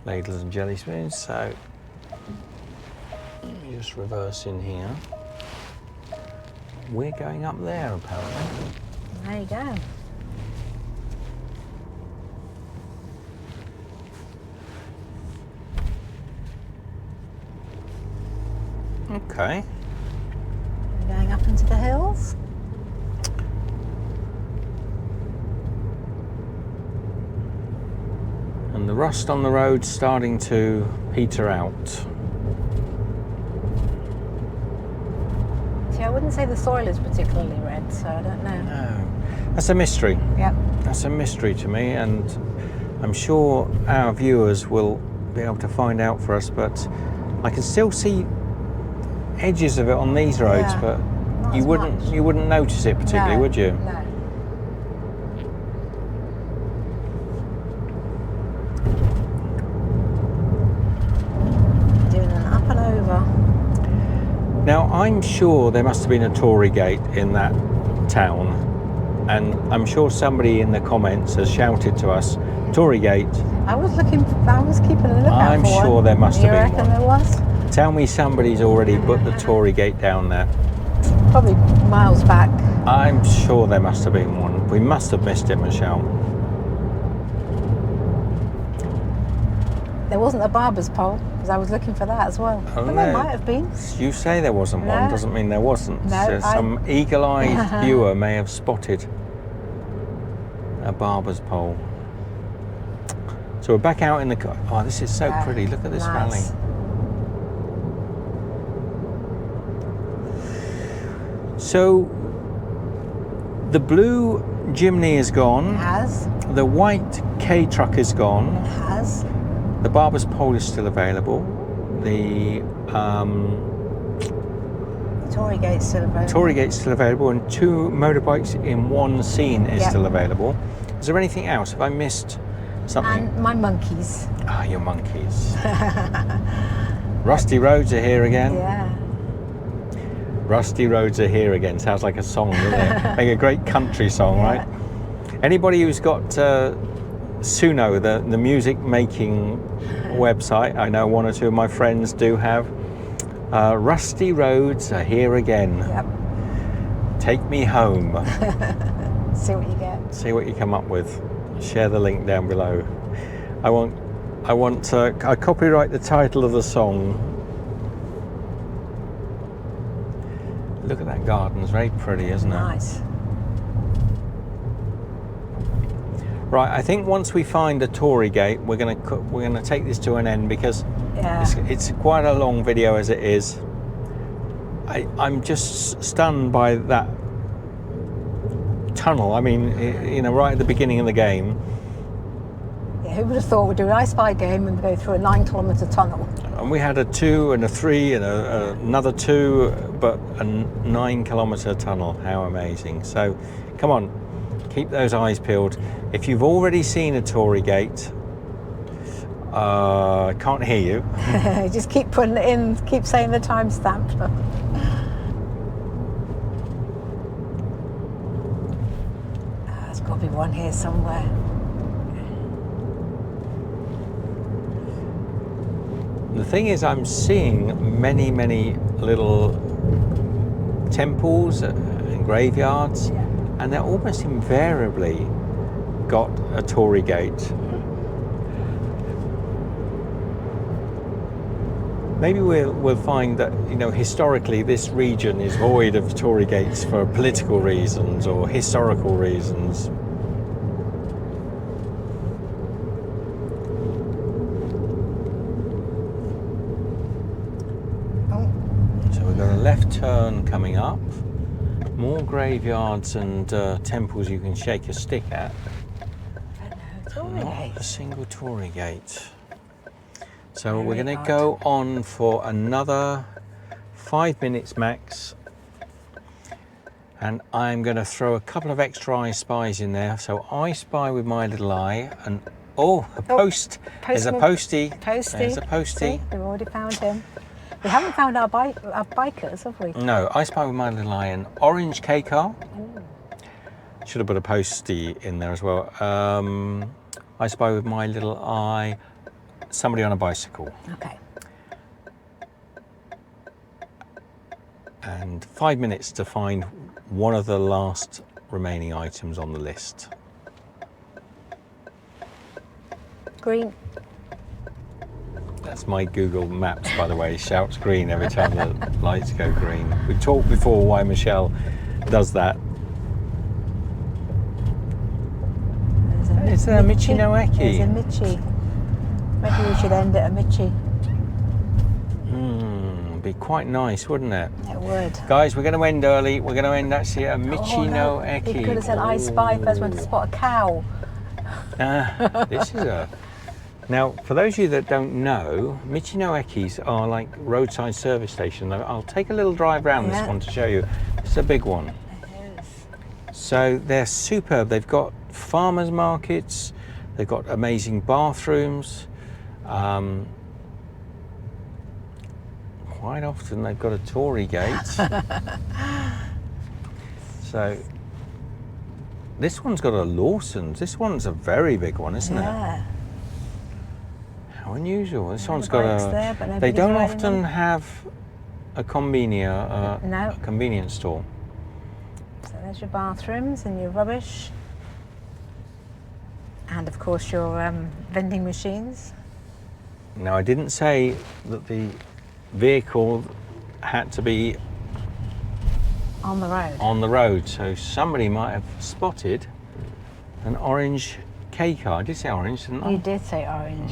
ladles and jelly spoons. So let me just reverse in here. We're going up there, apparently. There you go. Okay. We're going up into the hills. And the rust on the road starting to peter out. See, I wouldn't say the soil is particularly red, so I don't know. No, that's a mystery. Yep. That's a mystery to me, and I'm sure our viewers will be able to find out for us, but I can still see edges of it on these roads, Yeah, but not you as wouldn't much. you wouldn't notice it particularly, No, would you? No. Doing an up and over. Now, I'm sure there must have been a torii gate in that town, and I'm sure somebody in the comments has shouted to us, Torii gate. I was keeping a lookout I'm for one. sure there must have been You reckon one. there was? Tell me somebody's already put the torii gate down there. Probably miles back. I'm sure there must have been one. We must have missed it, Michelle. There wasn't a barber's pole, because I was looking for that as well. Oh, But there no. might have been. You say there wasn't one, No. doesn't mean there wasn't. No, So some eagle-eyed viewer may have spotted a barber's pole. So we're back out in the... Oh, this is so Yeah, pretty. Look at this nice. valley. So the blue Jimny is gone. It has. The white K truck is gone. It has. The barber's pole is still available. The Torii gate's still available. Torii gate's still available, and 2 motorbikes in one scene is Yep. still available. Is there anything else? Have I missed something? And my monkeys. Ah, your monkeys. Rusty roads are here again. Yeah. Rusty roads are here again. Sounds like a song, doesn't it? Like a great country song, Yeah. right? Anybody who's got Suno, the music making website, I know 1 or 2 of my friends do have. Rusty roads are here again. Yep. Take me home. See what you get. See what you come up with. Share the link down below. I copyright the title of the song. Look at that garden, it's very pretty, isn't it? Nice. Right, I think once we find the Torii gate, we're gonna take this to an end, because Yeah. it's quite a long video as it is. I'm just stunned by that tunnel. I mean, you know, right at the beginning of the game. Yeah, who would have thought we'd do an I Spy game and go through a 9-kilometre tunnel? And we had a 2 and a 3 and another 2, but a 9-kilometre tunnel. How amazing. So, come on, keep those eyes peeled. If you've already seen a Torii gate, I can't hear you. Just keep putting it in, keep saying the timestamp. There's got to be one here somewhere. The thing is, I'm seeing many, many little temples and graveyards, Yeah. and they're almost invariably got a Torii gate. Maybe we'll find that, you know, historically this region is void of Torii gates for political reasons or historical reasons. So we've got a left turn coming up, more graveyards and temples you can shake a stick at. Torii Not gate. a single Torii gate. So we're going to go on for another 5 minutes max, and I'm going to throw a couple of extra I Spies in there. So I Spy with my little eye, and oh, a post. There's a postie. There's a postie. See, we've already found him. We haven't found our bikers, have we? No, I Spy with my little eye, an orange K car. Should have put a postie in there as well. I Spy with my little eye, somebody on a bicycle. Okay. And 5 minutes to find one of the last remaining items on the list. Green. That's my Google Maps, by the way. Shouts green every time the lights go green. We talked before why Michelle does that. It's a Michi-no-Eki. There's a Michi. Maybe we should end at a Michi. Be quite nice, wouldn't it? It would. Guys, we're going to end early. We're going to end actually at a Oh, no. Michi-no-Eki. He could have said, I spy first, went to spot a cow. This is a... Now, for those of you that don't know, Michi-no-Ekis are like roadside service stations. I'll take a little drive around this one to show you. It's a big one. It is. So they're superb. They've got farmers markets. They've got amazing bathrooms. Quite often they've got a torii gate. So this one's got a Lawson's. This one's a very big one, isn't it? Yeah. How unusual. This Yeah, one's the got bike's a... there, but they nobody's don't riding often them. have a No. a convenience store. So there's your bathrooms and your rubbish. And of course your vending machines. Now, I didn't say that the vehicle had to be On the road. on the road, so somebody might have spotted an orange K car. I did say orange, didn't I? You did say orange.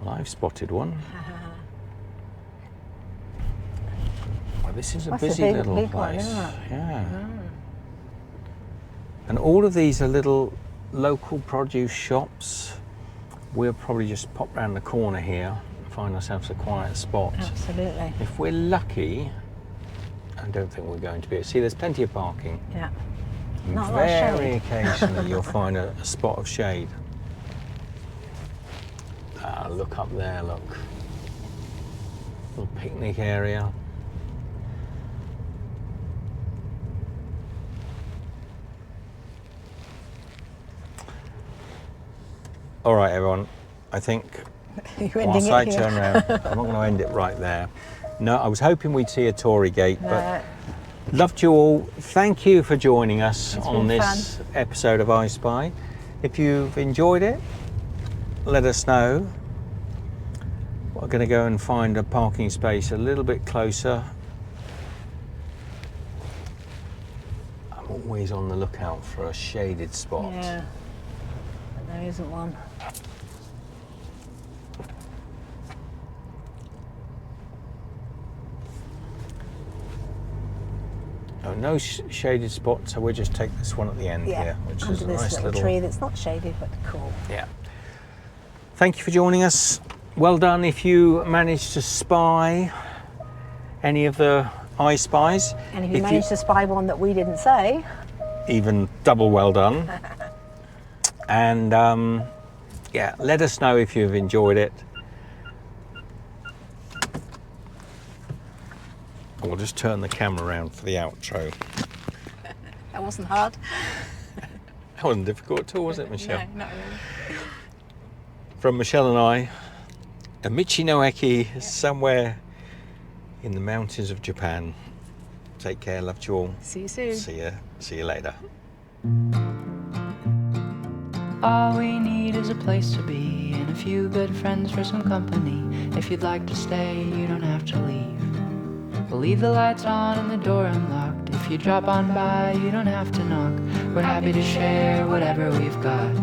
Well, I've spotted one. Well, this is a That's a busy big- little big one, place. isn't it? Yeah. And all of these are little local produce shops. We'll probably just pop round the corner here and find ourselves a quiet spot. Absolutely. If we're lucky, I don't think we're going to be. See, there's plenty of parking. Yeah. Not a lot of Very shade. occasionally you'll find a spot of shade. Look up there, look. Little picnic area. All right, everyone. I think You're ending whilst it I here. turn around, I'm not going to end it right there. No, I was hoping we'd see a torii gate, but loved you all. Thank you for joining us It's on been this episode of I Spy. If you've enjoyed it, let us know. We're going to go and find a parking space a little bit closer. I'm always on the lookout for a shaded spot. Yeah. But there isn't one. Oh, no shaded spot, so we'll just take this one at the end Yeah. here, which Under is a this nice little tree that's not shaded but cool. Yeah. Thank you for joining us. Well done if you managed to spy any of the I Spies. And if you managed to spy one that we didn't say, Even double well done. And yeah, let us know if you've enjoyed it. We'll just turn the camera around for the outro. that wasn't hard. That wasn't difficult at all, was it, Michelle? No, not really. From Michelle and I, a Michi-no-Eki somewhere in the mountains of Japan. Take care, love you all. See you soon. See you later. All we need is a place to be and a few good friends for some company. If you'd like to stay, you don't have to leave. We'll leave the lights on and the door unlocked. If you drop on by, you don't have to knock. We're happy to share whatever we've got.